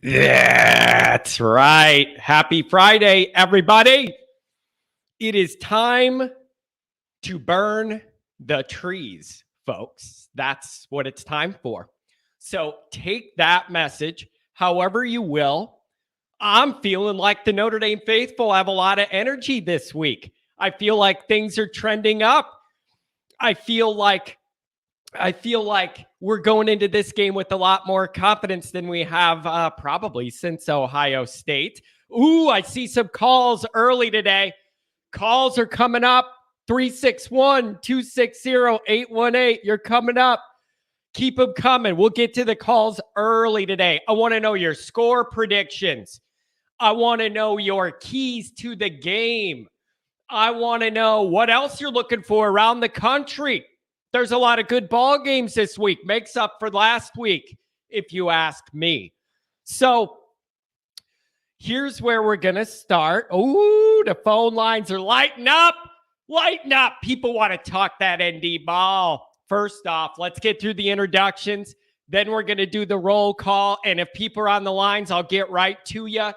That's right. Happy Friday, everybody. It is time to burn the trees, folks. That's what it's time for. So take that message however you will. I'm feeling like the Notre Dame faithful have a lot of energy this week. I feel like things are trending up. I feel like we're going into this game with a lot more confidence than we have probably since Ohio State. Ooh, I see some calls early today. Calls are coming up. 361-260-818. You're coming up. Keep them coming. We'll get to the calls early today. I want to know your score predictions. I want to know your keys to the game. I want to know what else you're looking for around the country. There's a lot of good ball games this week. Makes up for last week, if you ask me. So here's where we're going to start. Ooh, the phone lines are lighting up. Lighten up. People want to talk that ND ball. First off, let's get through the introductions. Then we're going to do the roll call. And if people are on the lines, I'll get right to you.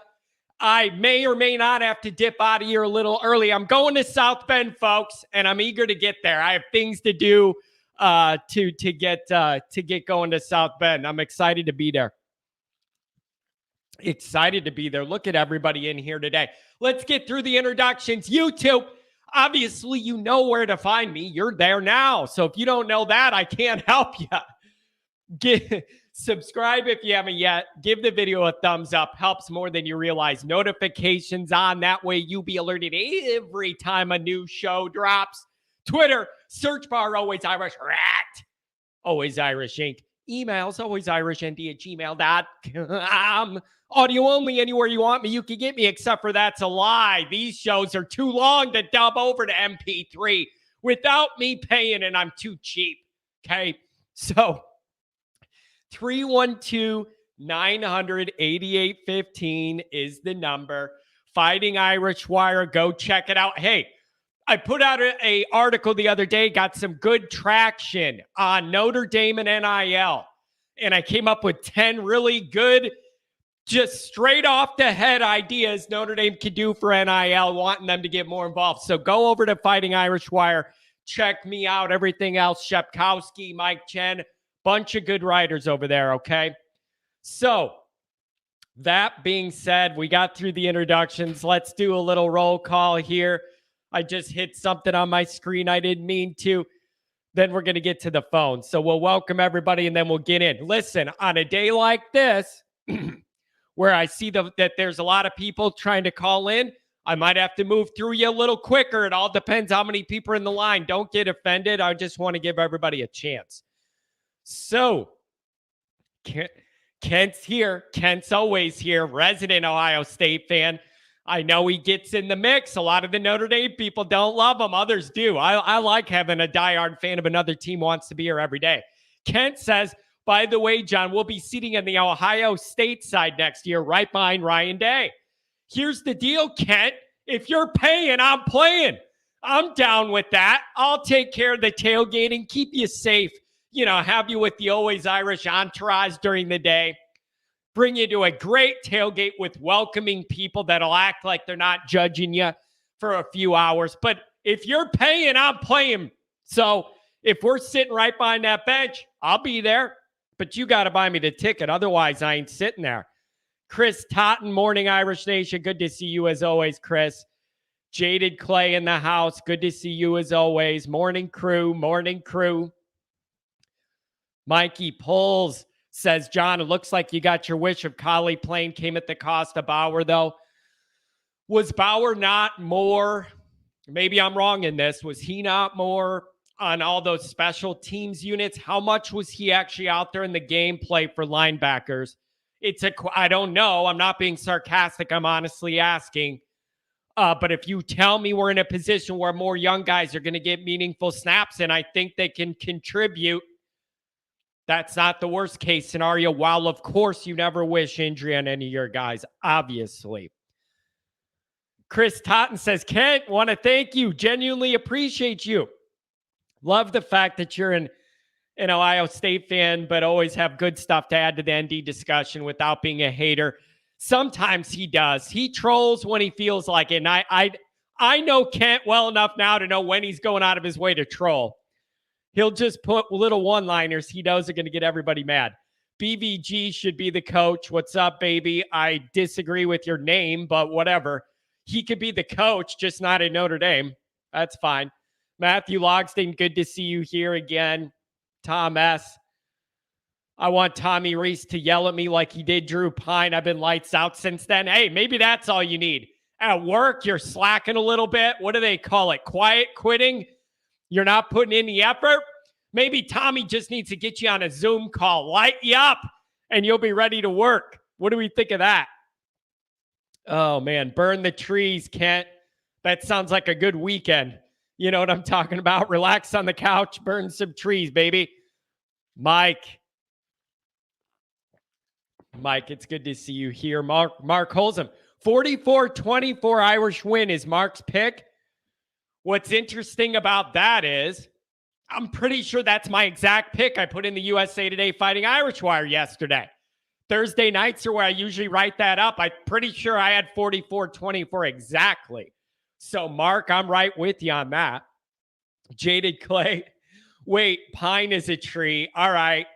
I may or may not have to dip out of here a little early. I'm going to South Bend, folks, and I'm eager to get there. I have things to do to get going to South Bend. I'm excited to be there. Excited to be there. Look at everybody in here today. Let's get through the introductions. YouTube, obviously, you know where to find me. You're there now. So if you don't know that, I can't help you. Subscribe if you haven't yet. Give the video a thumbs up. Helps more than you realize. Notifications on. That way you'll be alerted every time a new show drops. Twitter, search bar, Always Irish Rat. Always Irish Inc. Emails, alwaysirishnd@gmail.com. Audio only anywhere you want me. You can get me, except for that's a lie. These shows are too long to dub over to MP3 without me paying, and I'm too cheap. Okay? So 312-900-8815 is the number. Fighting Irish Wire. Go check it out. Hey, I put out an article the other day, got some good traction on Notre Dame and NIL. And I came up with 10 really good, just straight off the head ideas Notre Dame could do for NIL, wanting them to get more involved. So go over to Fighting Irish Wire. Check me out. Everything else, Shepkowski, Mike Chen. Bunch of good writers over there, okay? So, that being said, we got through the introductions. Let's do a little roll call here. I just hit something on my screen I didn't mean to. Then we're going to get to the phone. So, we'll welcome everybody, and then we'll get in. Listen, on a day like this, where I see that there's a lot of people trying to call in, I might have to move through you a little quicker. It all depends how many people are in the line. Don't get offended. I just want to give everybody a chance. So, Kent's here. Kent's always here. Resident Ohio State fan. I know he gets in the mix. A lot of the Notre Dame people don't love him. Others do. I like having a diehard fan of another team wants to be here every day. Kent says, by the way, John, we'll be sitting in the Ohio State side next year, right behind Ryan Day. Here's the deal, Kent. If you're paying, I'm playing. I'm down with that. I'll take care of the tailgating, keep you safe. You know, have you with the Always Irish entourage during the day, bring you to a great tailgate with welcoming people that'll act like they're not judging you for a few hours. But if you're paying, I'm playing. So if we're sitting right behind that bench, I'll be there. But you got to buy me the ticket. Otherwise, I ain't sitting there. Chris Totten, Morning Irish Nation. Good to see you as always, Chris. Jaded Clay in the house. Good to see you as always. Morning crew. Morning crew. Mikey Pulls says, John, it looks like you got your wish of Collie playing. Came at the cost of Bauer, though. Was Bauer not more, maybe I'm wrong in this, was he not more on all those special teams units? How much was he actually out there in the gameplay for linebackers? I don't know. I'm not being sarcastic. I'm honestly asking. But if you tell me we're in a position where more young guys are going to get meaningful snaps and I think they can contribute, that's not the worst case scenario. While, of course, you never wish injury on any of your guys, obviously. Chris Totten says, Kent, want to thank you. Genuinely appreciate you. Love the fact that you're an an Ohio State fan, but always have good stuff to add to the ND discussion without being a hater. Sometimes he does. He trolls when he feels like it. And I know Kent well enough now to know when he's going out of his way to troll. He'll just put little one-liners he knows are going to get everybody mad. BVG should be the coach. What's up, baby? I disagree with your name, but whatever. He could be the coach, just not at Notre Dame. That's fine. Matthew Logsdon, good to see you here again. Tom S. I want Tommy Reese to yell at me like he did Drew Pine. I've been lights out since then. Hey, maybe that's all you need. At work, you're slacking a little bit. What do they call it? Quiet quitting? You're not putting in the effort? Maybe Tommy just needs to get you on a Zoom call, light you up, and you'll be ready to work. What do we think of that? Oh, man, burn the trees, Kent. That sounds like a good weekend. You know what I'm talking about? Relax on the couch, burn some trees, baby. Mike, it's good to see you here. Mark Holzham, 44-24 Irish win is Mark's pick. What's interesting about that is I'm pretty sure that's my exact pick I put in the USA Today Fighting Irish Wire yesterday. Thursday nights are where I usually write that up. I'm pretty sure I had 44-24 exactly. So, Mark, I'm right with you on that. Jaded Clay, wait, pine is a tree. All right.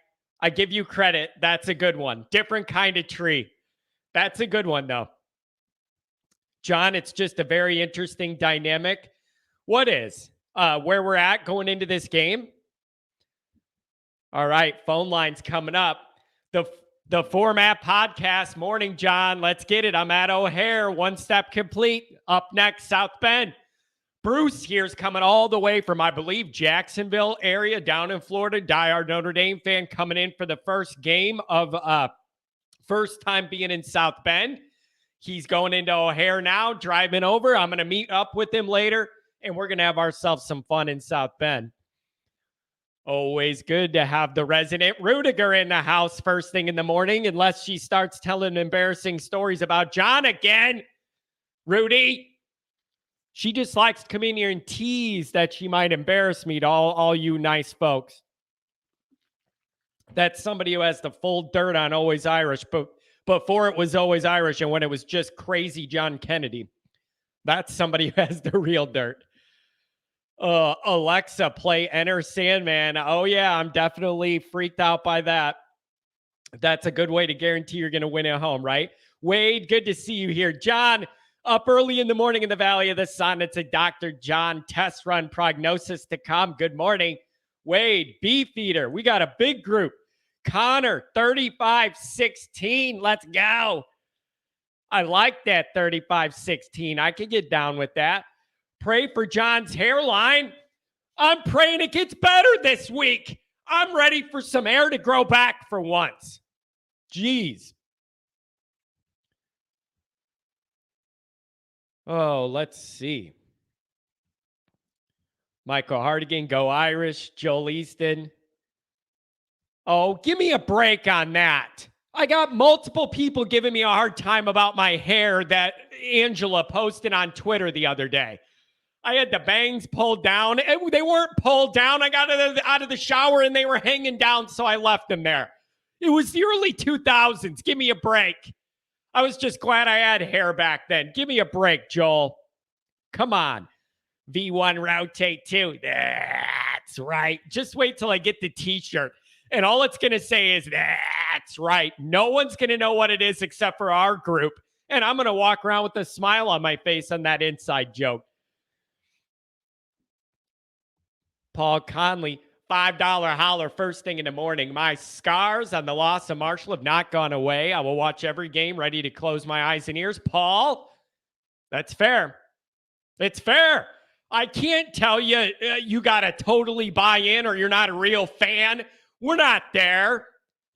I give you credit. That's a good one. Different kind of tree. That's a good one, though. John, it's just a very interesting dynamic. What is? Where we're at going into this game? All right, phone lines coming up. The Format Podcast. Morning, John. Let's get it. I'm at O'Hare. One step complete. Up next, South Bend. Bruce here's coming all the way from, I believe, Jacksonville area down in Florida. Diehard Notre Dame fan coming in for the first game of first time being in South Bend. He's going into O'Hare now, driving over. I'm going to meet up with him later, and we're going to have ourselves some fun in South Bend. Always good to have the resident Rudiger in the house first thing in the morning, unless she starts telling embarrassing stories about John again. Rudy. She just likes to come in here and tease that she might embarrass me to all you nice folks. That's somebody who has the full dirt on Always Irish, but before it was Always Irish and when it was just crazy John Kennedy. That's somebody who has the real dirt. Alexa, play Enter Sandman. Oh, yeah, I'm definitely freaked out by that. That's a good way to guarantee you're going to win at home, right? Wade, good to see you here. John, up early in the morning in the Valley of the Sun. It's a Dr. John test run prognosis to come. Good morning. Wade, Beefeater. We got a big group. Connor, 35-16. Let's go. I like that 35-16. I could get down with that. Pray for John's hairline. I'm praying it gets better this week. I'm ready for some hair to grow back for once. Jeez. Oh, let's see. Michael Hardigan, go Irish. Joel Easton. Oh, give me a break on that. I got multiple people giving me a hard time about my hair that Angela posted on Twitter the other day. I had the bangs pulled down. They weren't pulled down. I got out of the shower and they were hanging down, so I left them there. It was the early 2000s. Give me a break. I was just glad I had hair back then. Give me a break, Joel. Come on. V1 rotate 2. That's right. Just wait till I get the t-shirt. And all it's going to say is, that's right. No one's going to know what it is except for our group. And I'm going to walk around with a smile on my face on that inside joke. Paul Conley, $5 holler first thing in the morning. My scars on the loss of Marshall have not gone away. I will watch every game ready to close my eyes and ears. Paul, that's fair. It's fair. I can't tell you you got to totally buy in or you're not a real fan. We're not there.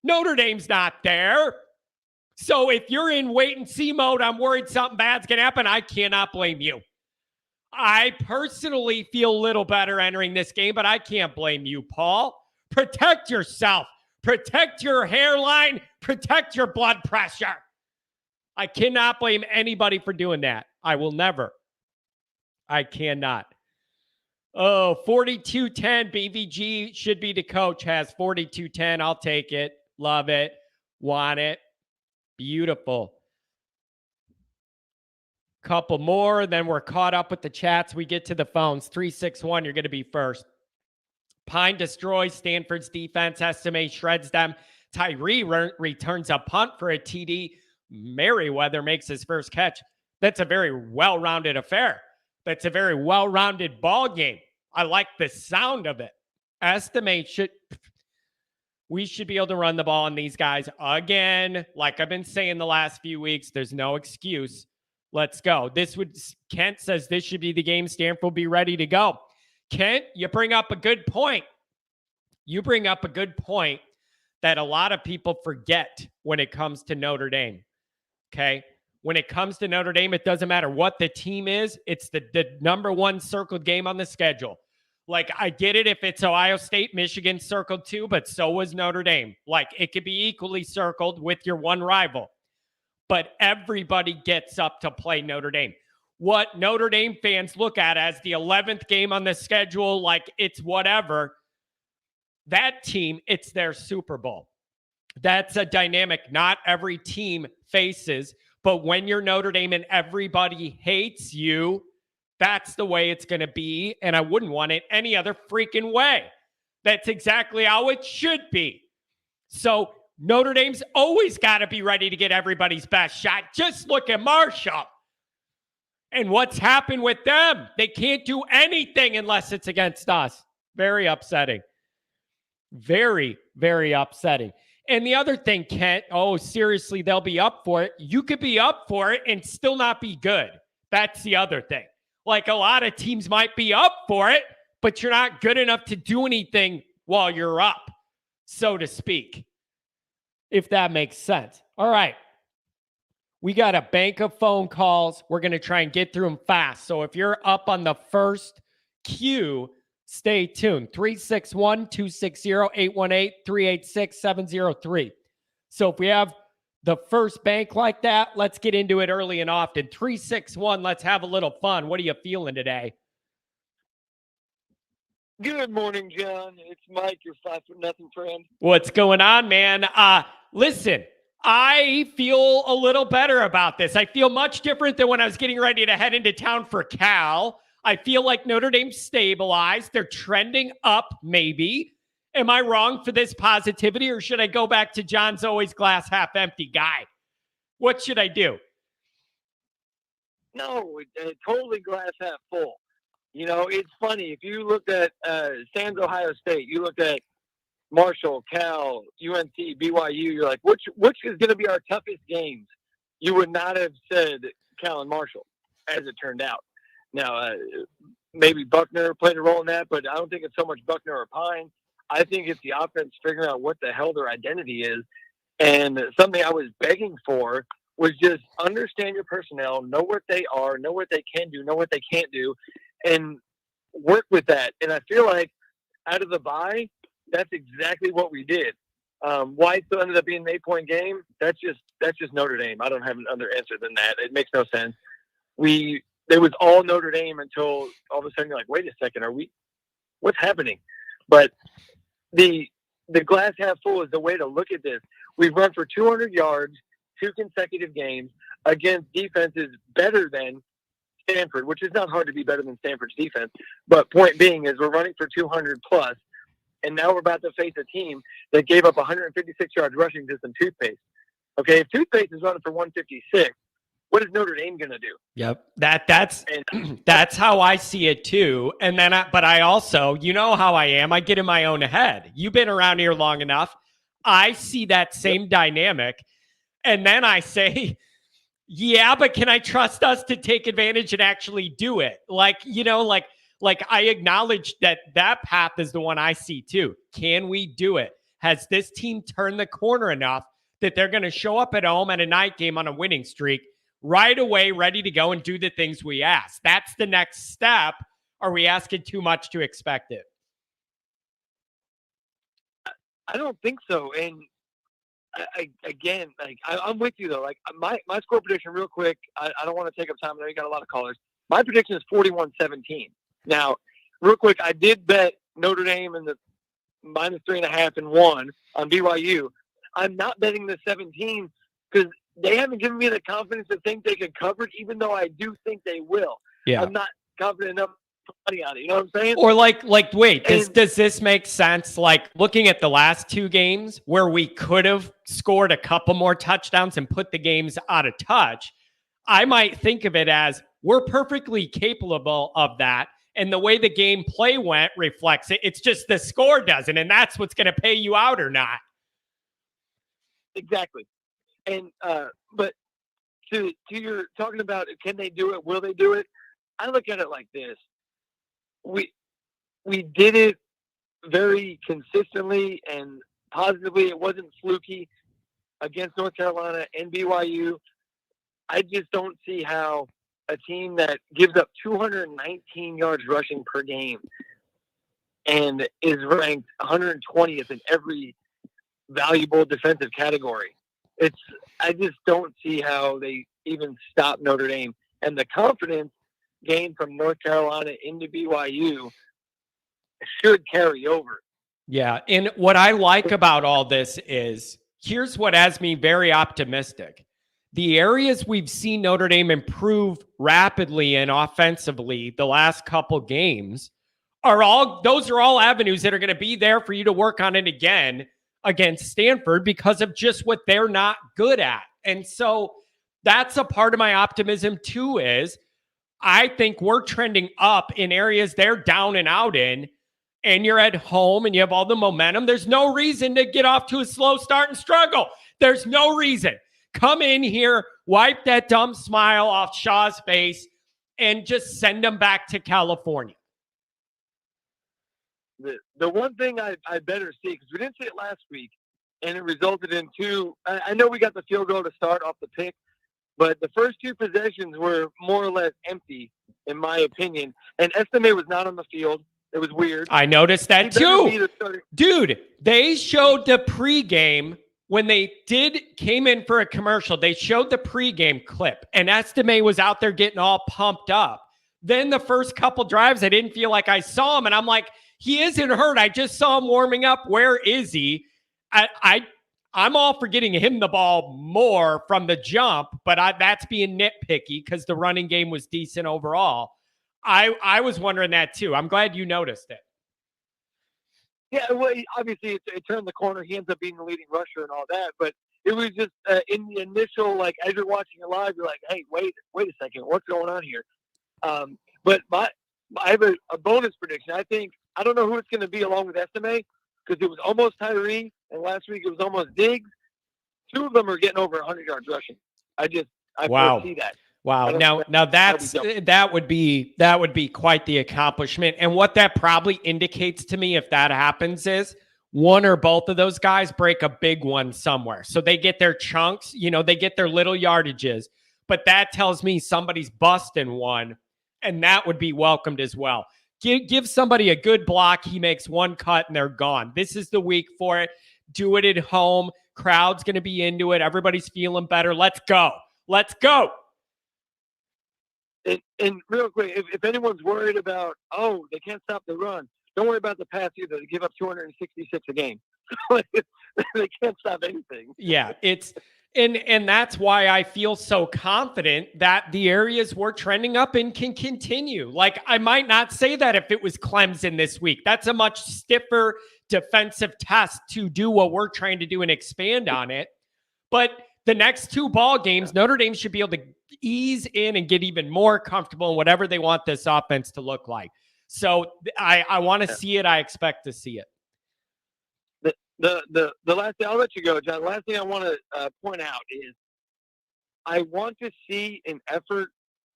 Notre Dame's not there. So if you're in wait and see mode, I'm worried something bad's going to happen. I cannot blame you. I personally feel a little better entering this game, but I can't blame you, Paul. Protect yourself. Protect your hairline. Protect your blood pressure. I cannot blame anybody for doing that. I will never. I cannot. Oh, 42-10. BVG should be the coach. Has 42-10. I'll take it. Love it. Want it. Beautiful. Couple more, then we're caught up with the chats. We get to the phones. 361, you're going to be first. Pine destroys Stanford's defense. Estimate shreds them. Tyree returns a punt for a TD. Merriweather makes his first catch. That's a very well-rounded affair. That's a very well-rounded ball game. I like the sound of it. Estimate we should be able to run the ball on these guys again. Like I've been saying the last few weeks, there's no excuse. Let's go. Kent says this should be the game. Stanford will be ready to go. Kent, you bring up a good point. You bring up a good point that a lot of people forget when it comes to Notre Dame. Okay? When it comes to Notre Dame, it doesn't matter what the team is. It's the number one circled game on the schedule. Like, I get it if it's Ohio State, Michigan circled too, but so was Notre Dame. Like, it could be equally circled with your one rival. But everybody gets up to play Notre Dame. What Notre Dame fans look at as the 11th game on the schedule, like it's whatever, that team, it's their Super Bowl. That's a dynamic not every team faces. But when you're Notre Dame and everybody hates you, that's the way it's going to be. And I wouldn't want it any other freaking way. That's exactly how it should be. So Notre Dame's always got to be ready to get everybody's best shot. Just look at Marshall and what's happened with them. They can't do anything unless it's against us. Very upsetting. Very, very upsetting. And the other thing, Kent, seriously, they'll be up for it. You could be up for it and still not be good. That's the other thing. Like a lot of teams might be up for it, but you're not good enough to do anything while you're up, so to speak, if that makes sense. All right. We got a bank of phone calls. We're going to try and get through them fast. So if you're up on the first queue, stay tuned. 361-260-818-386-703. So if we have the first bank like that, let's get into it early and often. 361, let's have a little fun. What are you feeling today? Good morning, John. It's Mike, your 5'0" friend. What's going on, man? Listen, I feel a little better about this. I feel much different than when I was getting ready to head into town for Cal. I feel like Notre Dame stabilized. They're trending up, maybe. Am I wrong for this positivity, or should I go back to John's always glass half empty guy? What should I do? No, totally glass half full. You know, it's funny. If you looked at Sam's Ohio State, you looked at Marshall, Cal, UNC, BYU, you're like, which is going to be our toughest games? You would not have said Cal and Marshall, as it turned out. Now, maybe Buckner played a role in that, but I don't think it's so much Buckner or Pine. I think it's the offense figuring out what the hell their identity is. And something I was begging for was just understand your personnel, know what they are, know what they can do, know what they can't do, and work with that. And I feel like out of the bye, that's exactly what we did. Why it still ended up being an 8-point game? That's just Notre Dame. I don't have another answer than that. It makes no sense. It was all Notre Dame until all of a sudden you're like, wait a second, what's happening? But the glass half full is the way to look at this. We've run for 200 yards, 2 consecutive games against defenses better than Stanford, which is not hard to be better than Stanford's defense. But point being is we're running for 200 plus, and now we're about to face a team that gave up 156 yards rushing to some toothpaste. Okay, if toothpaste is running for 156, what is Notre Dame going to do? Yep. That's how I see it too. And then, but I also, you know how I am. I get in my own head. You've been around here long enough. I see that same dynamic. And then I say, yeah, but can I trust us to take advantage and actually do it? Like I acknowledge that path is the one I see too. Can we do it? Has this team turned the corner enough that they're going to show up at home at a night game on a winning streak right away, ready to go and do the things we ask? That's the next step. Are we asking too much to expect it? I don't think so. And I'm with you though. Like my score prediction real quick. I don't want to take up time. I know you got a lot of callers. My prediction is 41-17. Now, real quick, I did bet Notre Dame in the -3.5 and 1 on BYU. I'm not betting the 17 because they haven't given me the confidence to think they can cover it, even though I do think they will. Yeah. I'm not confident enough to put money on it. You know what I'm saying? Or wait, does this make sense? Like looking at the last two games where we could have scored a couple more touchdowns and put the games out of touch, I might think of it as we're perfectly capable of that. And the way the game play went reflects it. It's just the score doesn't, and that's what's going to pay you out or not. Exactly. And but to your talking about can they do it? Will they do it? I look at it like this: we did it very consistently and positively. It wasn't fluky against North Carolina and BYU. I just don't see how a team that gives up 219 yards rushing per game and is ranked 120th in every valuable defensive category. I just don't see how they even stop Notre Dame. And the confidence gained from North Carolina into BYU should carry over. Yeah. And what I like about all this is here's what has me very optimistic. The areas we've seen Notre Dame improve rapidly and offensively the last couple games those are all avenues that are going to be there for you to work on it again against Stanford because of just what they're not good at. And so that's a part of my optimism too, is I think we're trending up in areas they're down and out in, and you're at home and you have all the momentum. There's no reason to get off to a slow start and struggle. There's no reason. Come in here, wipe that dumb smile off Shaw's face, and just send them back to California. The one thing I better see, because we didn't see it last week, and it resulted in two. I know we got the field goal to start off the pick, but the first two possessions were more or less empty, in my opinion. And Estime was not on the field. It was weird. I noticed that too. Dude, they showed the pregame. When they came in for a commercial, they showed the pregame clip, and Estime was out there getting all pumped up. Then the first couple drives, I didn't feel like I saw him, and I'm like, he isn't hurt. I just saw him warming up. Where is he? I'm all for getting him the ball more from the jump, but that's being nitpicky because the running game was decent overall. I was wondering that too. I'm glad you noticed it. Yeah, well, obviously it turned the corner. He ends up being the leading rusher and all that. But it was just in the initial, like as you're watching it live, you're like, hey, wait a second, what's going on here? But I have a bonus prediction. I don't know who it's going to be along with Estime because it was almost Tyree and last week it was almost Diggs. Two of them are getting over 100 yards rushing. I foresee that. Wow. Now that would be quite the accomplishment. And what that probably indicates to me, if that happens, is one or both of those guys break a big one somewhere. So they get their chunks, they get their little yardages, but that tells me somebody's busting one, and that would be welcomed as well. Give somebody a good block. He makes one cut and they're gone. This is the week for it. Do it at home. Crowd's going to be into it. Everybody's feeling better. Let's go. Let's go. And real quick, if anyone's worried about, they can't stop the run, don't worry about the pass either. They give up 266 a game. They can't stop anything. Yeah, and that's why I feel so confident that the areas we're trending up in can continue. Like, I might not say that if it was Clemson this week. That's a much stiffer defensive test to do what we're trying to do and expand on it. But the next two ball games, Notre Dame should be able to ease in and get even more comfortable in whatever they want this offense to look like. So I want to see it. I expect to see it. The last thing, I'll let you go, John. The last thing I want to point out is I want to see an effort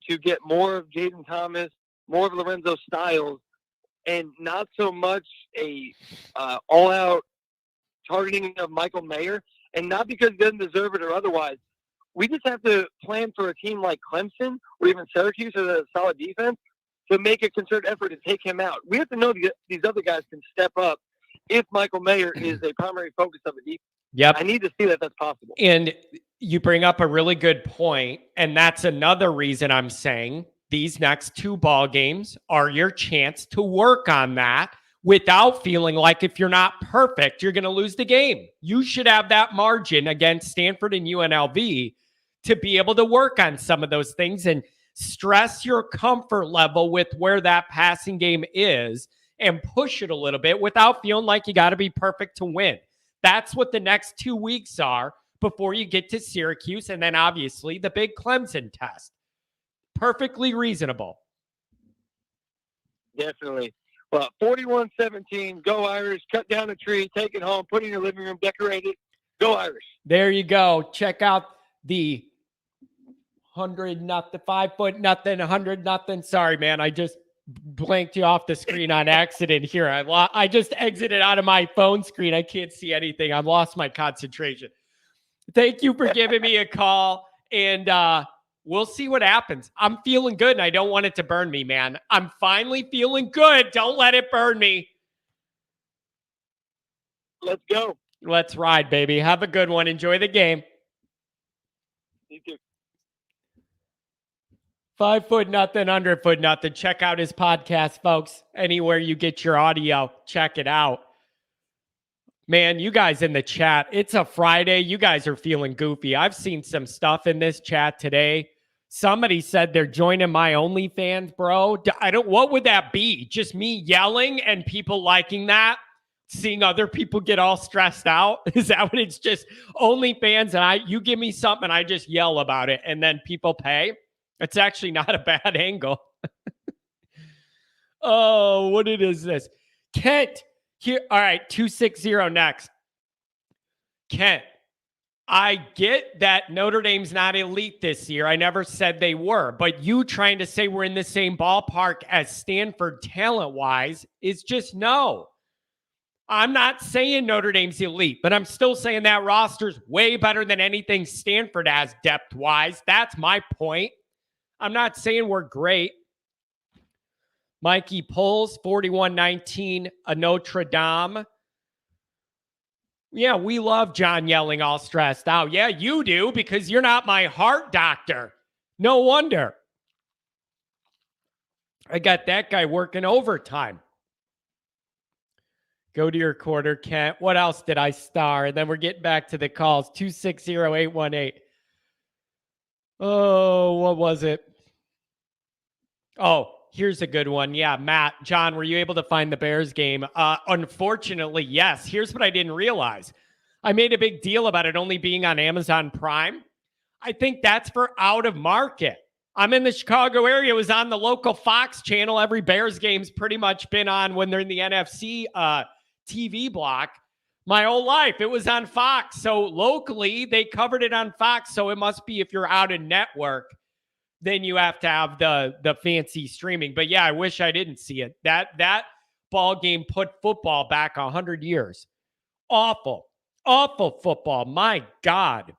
to get more of Jaden Thomas, more of Lorenzo Styles, and not so much a all-out targeting of Michael Mayer. And not because he doesn't deserve it or otherwise. We just have to plan for a team like Clemson or even Syracuse with a solid defense to make a concerted effort to take him out. We have to know these other guys can step up if Michael Mayer is a primary focus of a defense. Yep. I need to see that that's possible. And you bring up a really good point, and that's another reason I'm saying these next 2 ball games are your chance to work on that without feeling like if you're not perfect, you're going to lose the game. You should have that margin against Stanford and UNLV to be able to work on some of those things and stress your comfort level with where that passing game is and push it a little bit without feeling like you got to be perfect to win. That's what the next 2 weeks are before you get to Syracuse and then obviously the big Clemson test. Perfectly reasonable. Definitely. Well, 41-17, go Irish, cut down a tree, take it home, put it in your living room, decorate it, go Irish. There you go. Check out the 100-0, 5-0, 100-0. Sorry, man. I just blanked you off the screen on accident here. I just exited out of my phone screen. I can't see anything. I've lost my concentration. Thank you for giving me a call, and we'll see what happens. I'm feeling good, and I don't want it to burn me, man. I'm finally feeling good. Don't let it burn me. Let's go. Let's ride, baby. Have a good one. Enjoy the game. You too. 5-0, 100-0. Check out his podcast, folks. Anywhere you get your audio, check it out. Man, you guys in the chat, it's a Friday. You guys are feeling goofy. I've seen some stuff in this chat today. Somebody said they're joining my OnlyFans, bro. What would that be? Just me yelling and people liking that? Seeing other people get all stressed out? Is that what it's just OnlyFans and you give me something, I just yell about it and then people pay? It's actually not a bad angle. Oh, what is this? Kent. Here, all right, 260 next. Kent, I get that Notre Dame's not elite this year. I never said they were, but you trying to say we're in the same ballpark as Stanford talent-wise is just no. I'm not saying Notre Dame's elite, but I'm still saying that roster's way better than anything Stanford has depth-wise. That's my point. I'm not saying we're great. Mikey Pulls, 41-19, a Notre Dame. Yeah, we love John yelling all stressed out. Yeah, you do, because you're not my heart doctor. No wonder. I got that guy working overtime. Go to your quarter, Kent. What else did I star? And then we're getting back to the calls. 260-818. Oh, what was it? Oh, here's a good one. Yeah, Matt. John, were you able to find the Bears game? Unfortunately, yes. Here's what I didn't realize. I made a big deal about it only being on Amazon Prime. I think that's for out of market. I'm in the Chicago area. It was on the local Fox channel. Every Bears game's pretty much been on when they're in the NFC TV block. My whole life, it was on Fox. So locally, they covered it on Fox. So it must be if you're out of network, then you have to have the fancy streaming. But yeah, I wish I didn't see it. That ball game put football back 100 years. Awful football. My God.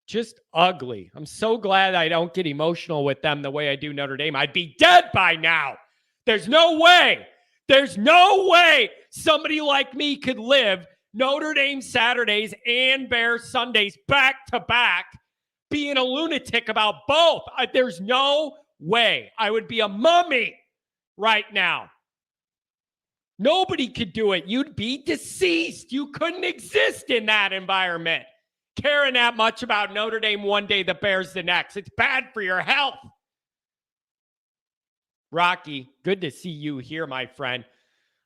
Just ugly. I'm so glad I don't get emotional with them the way I do Notre Dame. I'd be dead by now. There's no way somebody like me could live Notre Dame Saturdays and Bears Sundays back to back, being a lunatic about both. There's no way. I would be a mummy right now. Nobody could do it. You'd be deceased. You couldn't exist in that environment. Caring that much about Notre Dame one day, the Bears the next. It's bad for your health. Rocky, good to see you here, my friend.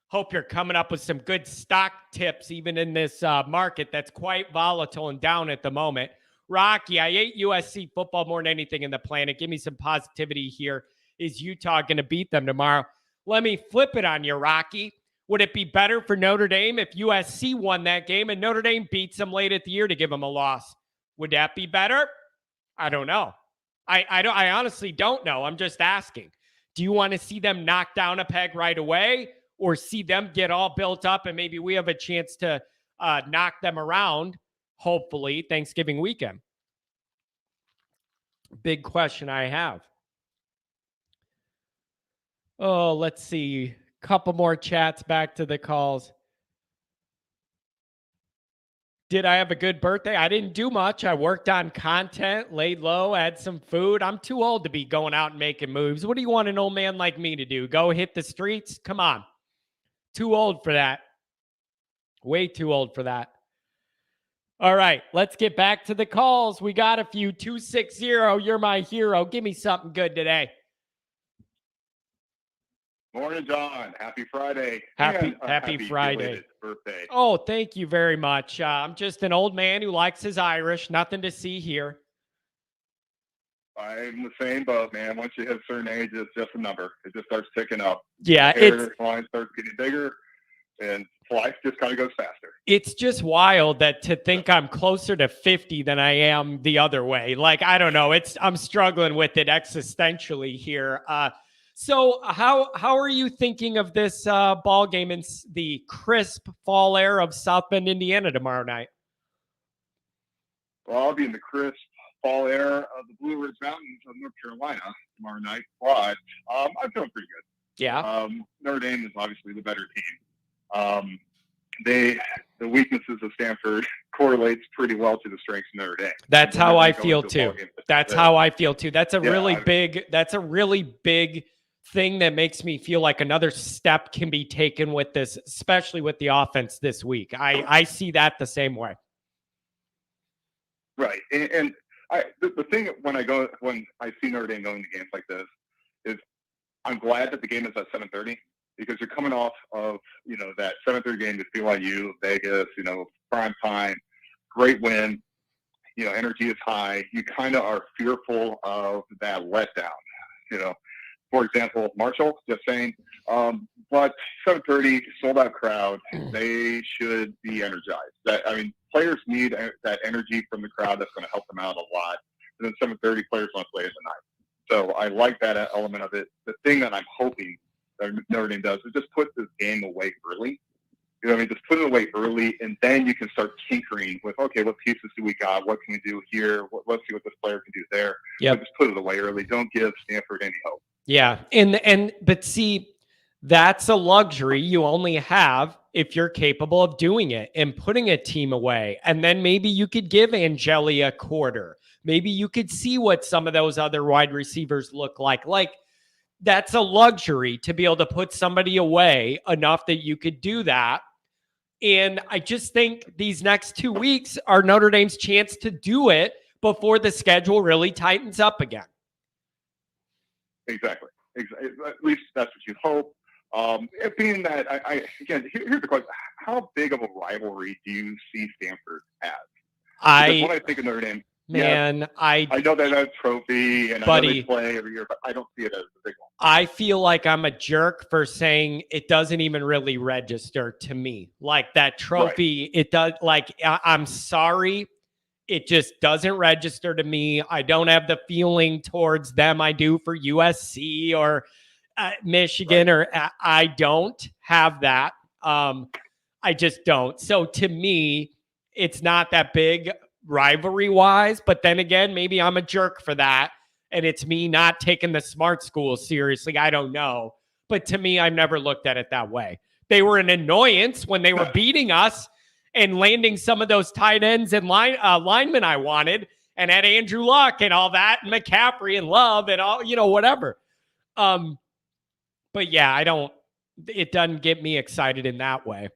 Hope you're coming up with some good stock tips, even in this market that's quite volatile and down at the moment. Rocky, I hate USC football more than anything in the planet. Give me some positivity here. Is Utah going to beat them tomorrow? Let me flip it on you, Rocky. Would it be better for Notre Dame if USC won that game and Notre Dame beats them late at the year to give them a loss? Would that be better? I don't know. I honestly don't know. I'm just asking. Do you want to see them knock down a peg right away, or see them get all built up and maybe we have a chance to knock them around, hopefully, Thanksgiving weekend? Big question I have. Oh, let's see. Couple more chats back to the calls. Did I have a good birthday? I didn't do much. I worked on content, laid low, had some food. I'm too old to be going out and making moves. What do you want an old man like me to do? Go hit the streets? Come on. Too old for that. Way too old for that. All right, let's get back to the calls. We got a few. 260, you're my hero. Give me something good today. Morning, John. Happy Friday. Happy Friday. Birthday. Oh, thank you very much. I'm just an old man who likes his Irish. Nothing to see here. I'm the same boat, man. Once you hit a certain age, it's just a number. It just starts ticking up. Yeah, the line starts getting bigger, and life just kind of goes faster. It's just wild that to think I'm closer to 50 than I am the other way. Like, I don't know. I'm struggling with it existentially here. So how are you thinking of this ball game in the crisp fall air of South Bend, Indiana tomorrow night? Well, I'll be in the crisp fall air of the Blue Ridge Mountains of North Carolina tomorrow night, but I'm feeling pretty good. Yeah. Notre Dame is obviously the better team. The weaknesses of Stanford correlates pretty well to the strengths of Notre Dame. That's how I feel too. That's how I feel too. That's a really big thing that makes me feel like another step can be taken with this, especially with the offense this week. I see that the same way. Right. And the thing when I see Notre Dame going to games like this is I'm glad that the game is at 7:30 because you're coming off of, that 7:30 game with BYU, Vegas, prime time, great win, energy is high. You kind of are fearful of that letdown, For example, Marshall, just saying, but 7:30, sold out crowd, they should be energized. Players need that energy from the crowd that's going to help them out a lot. And then 7:30, players want to play at the night. So I like that element of it. The thing that I'm hoping that Notre Dame does is just put this game away early. Just put it away early, and then you can start tinkering with, okay, what pieces do we got? What can we do here? Let's see what this player can do there. Yeah. Just put it away early. Don't give Stanford any hope. Yeah. But see, that's a luxury you only have if you're capable of doing it and putting a team away. And then maybe you could give Angeli a quarter. Maybe you could see what some of those other wide receivers look like. Like, that's a luxury to be able to put somebody away enough that you could do that. And I just think these next 2 weeks are Notre Dame's chance to do it before the schedule really tightens up again. Exactly. At least that's what you hope. Being that, here's the question. How big of a rivalry do you see Stanford as? When I think of Notre Dame, I know that that's a trophy, and I know they play every year, but I don't see it as a big one. I feel like I'm a jerk for saying it doesn't even really register to me. Like that trophy, right. It does. Like, I'm sorry. It just doesn't register to me. I don't have the feeling towards them I do for USC or Michigan, right. Or I don't have that. I just don't. So to me, it's not that big rivalry wise, but then again, maybe I'm a jerk for that. And it's me not taking the smart schools seriously. I don't know. But to me, I've never looked at it that way. They were an annoyance when they were beating us and landing some of those tight ends and linemen I wanted, and had Andrew Luck and all that, and McCaffrey and Love and all, whatever. But yeah, it doesn't get me excited in that way.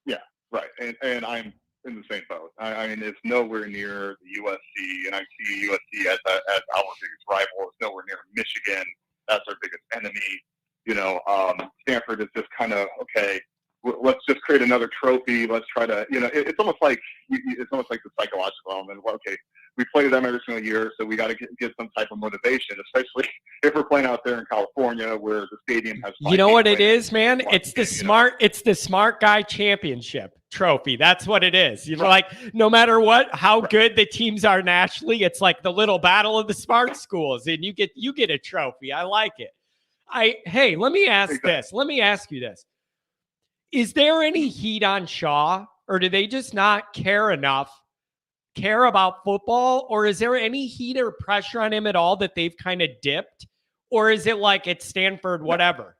Yeah, right. And I'm in the same boat. It's nowhere near the USC, and I see USC as our biggest rival. It's nowhere near Michigan. That's our biggest enemy. Stanford is just kind of, okay, let's just create another trophy. Let's try to, it's almost like the psychological element. Well, okay, we play them every single year, so we got to get some type of motivation, especially if we're playing out there in California where the stadium has. You know what it is, man? It's the smart guy championship trophy. That's what it is. Like, no matter how good the teams are nationally, it's like the little battle of the smart schools, and you get a trophy. I like it. Hey, let me ask this. Let me ask you this. Is there any heat on Shaw, or do they just not care about football? Or is there any heat or pressure on him at all that they've kind of dipped? Or is it like it's Stanford, whatever?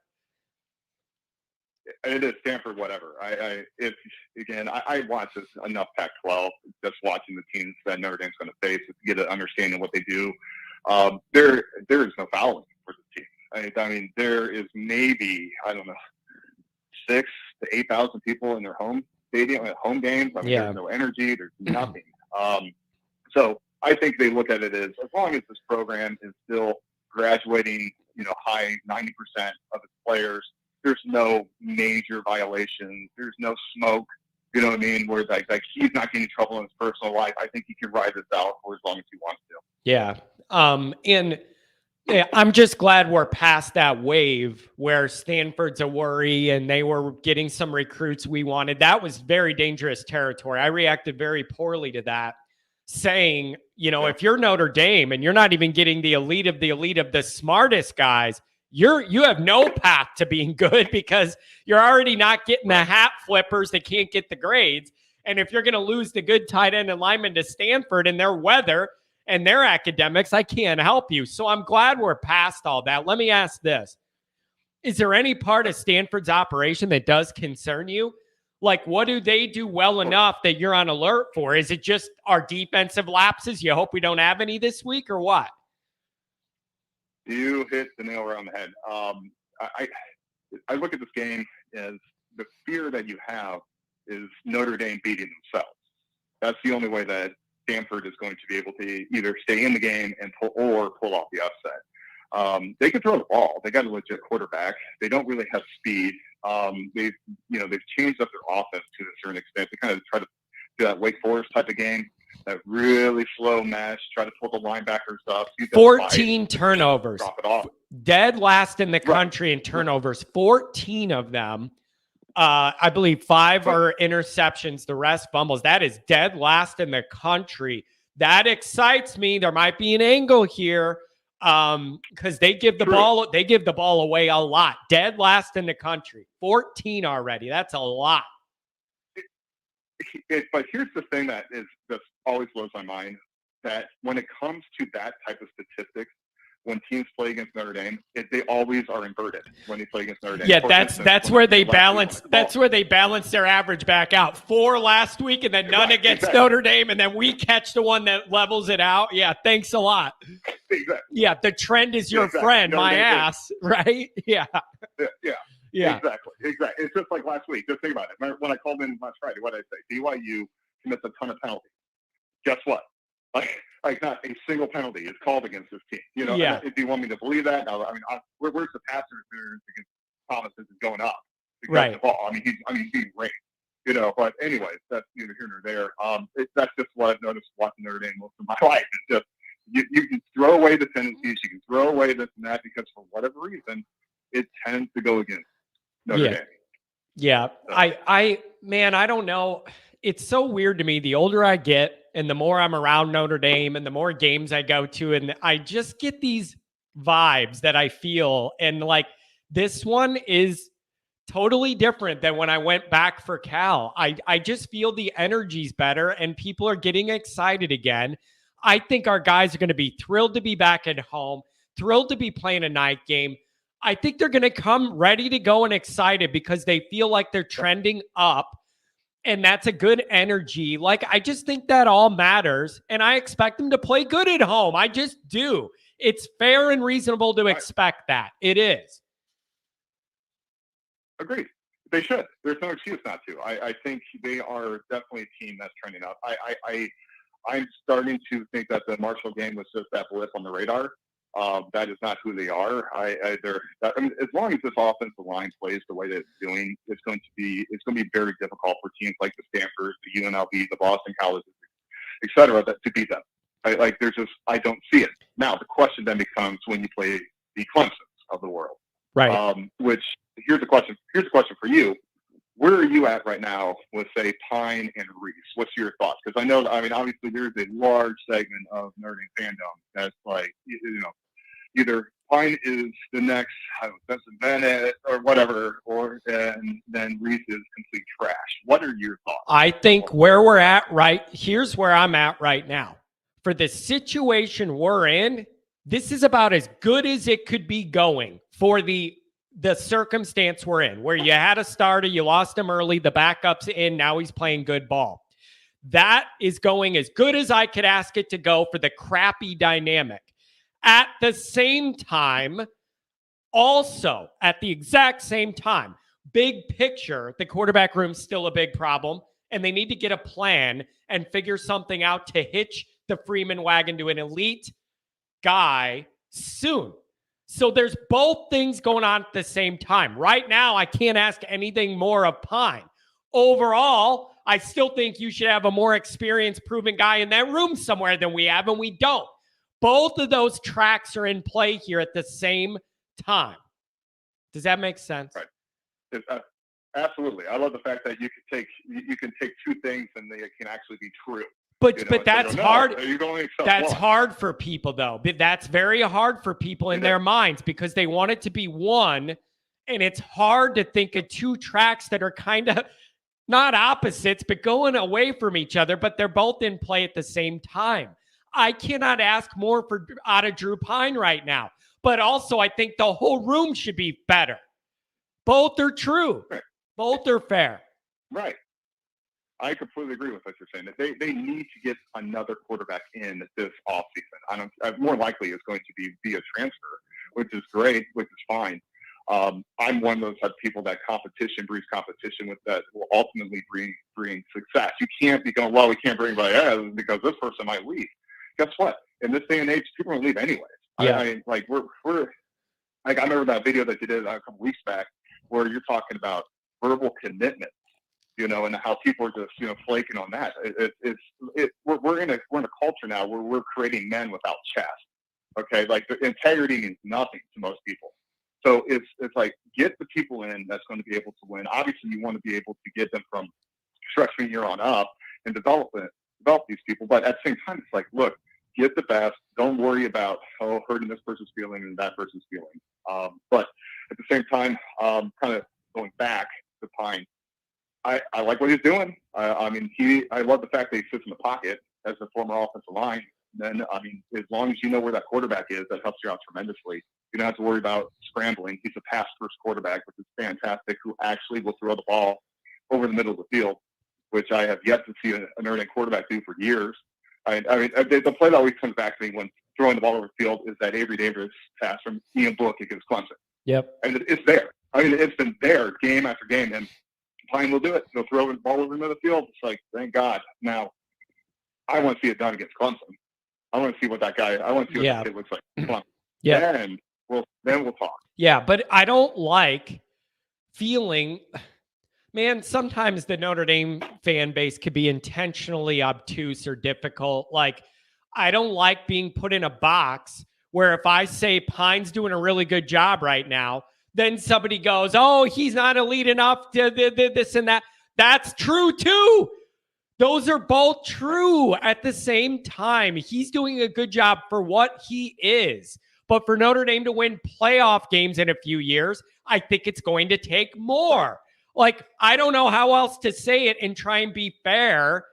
it is Stanford, whatever. I watch this enough Pac-12, just watching the teams that Notre Dame's going to face to get an understanding of what they do. There is no fouling for the team. I mean, there is maybe, I don't know, 6,000 to 8,000 people in their home stadium at home games. I mean, there's no energy. There's nothing. So I think they look at it as long as this program is still graduating, high 90% of its players, there's no major violations. There's no smoke. You know what I mean? Where like he's not getting in trouble in his personal life. I think he can ride this out for as long as he wants to. Yeah. And I'm just glad we're past that wave where Stanford's a worry and they were getting some recruits we wanted. That was very dangerous territory. I reacted very poorly to that, saying, if you're Notre Dame and you're not even getting the elite of the smartest guys, you have no path to being good because you're already not getting the hat flippers that can't get the grades. And if you're going to lose the good tight end and lineman to Stanford and their weather and their academics, I can't help you. So I'm glad we're past all that. Let me ask this. Is there any part of Stanford's operation that does concern you? Like, what do they do well enough that you're on alert for? Is it just our defensive lapses? You hope we don't have any this week or what? You hit the nail right on the head. I look at this game as the fear that you have is Notre Dame beating themselves. That's the only way that Stanford is going to be able to either stay in the game and pull off the upset. They can throw the ball. They got a legit quarterback. They don't really have speed. They've changed up their offense to a certain extent. They kind of try to do that Wake Forest type of game, that really slow mesh, try to pull the linebackers up. 14 turnovers. Drop it off. Dead last in the country in turnovers. 14 of them. I believe 5 are interceptions. The rest fumbles. That is dead last in the country. That excites me. There might be an angle here because they give the ball away a lot. Dead last in the country. 14 already. That's a lot. But here's the thing that always blows my mind, that when it comes to that type of statistics, when teams play against Notre Dame, they always are inverted when they play against Notre Dame. Yeah, that's where they balance. That's where they balance their average back out. 4 last week, and then none against Notre Dame, and then we catch the one that levels it out. Yeah, thanks a lot. Exactly. Yeah, the trend is your friend, my ass, right? Yeah. Yeah. Exactly. It's just like last week. Just think about it. When I called in last Friday, what did I say? BYU commits a ton of penalties. Guess what? Like not a single penalty is called against this team. If you want me to believe that, where's the passer interference against Thomas is going up? Right. The ball. He's being raised. But anyways, that's neither here nor there. That's just what I've noticed watching Notre Dame most of my life. It's just you can throw away the tendencies, you can throw away this and that because for whatever reason, it tends to go against Notre Dame. Yeah. I don't know. It's so weird to me. The older I get and the more I'm around Notre Dame and the more games I go to, and I just get these vibes that I feel. And like this one is totally different than when I went back for Cal. I just feel the energy's better and people are getting excited again. I think our guys are going to be thrilled to be back at home, thrilled to be playing a night game. I think they're going to come ready to go and excited because they feel like they're trending up. And that's a good energy. Like, I just think that all matters. And I expect them to play good at home. I just do. It's fair and reasonable to expect that. It is. Agreed. They should. There's no excuse not to. I think they are definitely a team that's trending up. I'm starting to think that the Marshall game was just that blip on the radar. That is not who they are. As long as this offensive line plays the way that it's doing, it's going to be very difficult for teams like the Stanford, the UNLV, the Boston Colleges, et cetera, to beat them. I don't see it. Now the question then becomes when you play the Clemsons of the world, right? Which here's the question for you. Where are you at right now with, say, Pine and Reese? What's your thoughts? Because I know, obviously there's a large segment of Notre Dame fandom that's like, either Pine is the next Benson Bennett or whatever, and then Reese is complete trash. What are your thoughts? I think where we're at here's where I'm at right now. For the situation we're in, this is about as good as it could be going for the the circumstance we're in, where you had a starter, you lost him early, the backup's in, now he's playing good ball. That is going as good as I could ask it to go for the crappy dynamic. At the same time, also at the exact same time, big picture, the quarterback room's still a big problem, and they need to get a plan and figure something out to hitch the Freeman wagon to an elite guy soon. So there's both things going on at the same time. Right now, I can't ask anything more of Pine. Overall, I still think you should have a more experienced, proven guy in that room somewhere than we have, and we don't. Both of those tracks are in play here at the same time. Does that make sense? Right. Absolutely. I love the fact that you can take two things and they can actually be true. But that's hard. That's one. hard for people, though. That's very hard for people in their minds because they want it to be one, and it's hard to think of two tracks that are kind of not opposites, but going away from each other, but they're both in play at the same time. I cannot ask more out of Drew Pine right now. But also, I think the whole room should be better. Both are true. Right. Both are fair. Right. I completely agree with what you're saying. They need to get another quarterback in this offseason. More likely it's going to be via transfer, which is great, which is fine. I'm one of those type of people that competition breeds competition with that will ultimately bring success. You can't be going, well, we can't bring anybody else because this person might leave. Guess what? In this day and age, people don't leave anyways. Yeah. We're I remember that video that you did a couple weeks back where you're talking about verbal commitment, and how people are just, flaking on that. We're in a culture now where we're creating men without chest. Okay. Like the integrity means nothing to most people. So it's like, get the people in that's going to be able to win. Obviously you want to be able to get them from freshman year on up and develop these people. But at the same time, it's like, look, get the best. Don't worry about hurting this person's feeling and that person's feeling. But at the same time, kind of going back to Pine, I like what he's doing. I love the fact that he sits in the pocket as a former offensive line. And then, as long as you know where that quarterback is, that helps you out tremendously. You don't have to worry about scrambling. He's a pass-first quarterback, which is fantastic, who actually will throw the ball over the middle of the field, which I have yet to see a Notre Dame quarterback do for years. The play that always comes back to me when throwing the ball over the field is that Avery Davis pass from Ian Book against Clemson. Yep. And it's there. It's been there game after game, and Pine will do it. He'll throw the ball over the middle of the field. It's like, thank God. Now, I want to see it done against Clemson. I want to see what that kid looks like. Clemson. Yeah. Then we'll talk. Yeah, but I don't like feeling, man, sometimes the Notre Dame fan base could be intentionally obtuse or difficult. Like, I don't like being put in a box where if I say Pine's doing a really good job right now, then somebody goes, oh, he's not elite enough to this and that. That's true too. Those are both true at the same time. He's doing a good job for what he is. But for Notre Dame to win playoff games in a few years, I think it's going to take more. Like, I don't know how else to say it and try and be fair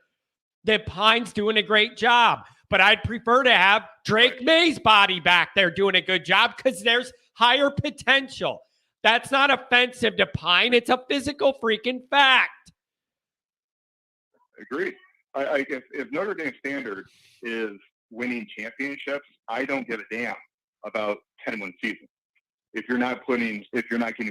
that Pine's doing a great job. But I'd prefer to have Drake May's body back there doing a good job because there's higher potential. That's not offensive to Pine. It's a physical freaking fact. Agreed. If Notre Dame standard is winning championships, I don't give a damn about 10-win season. If you're not getting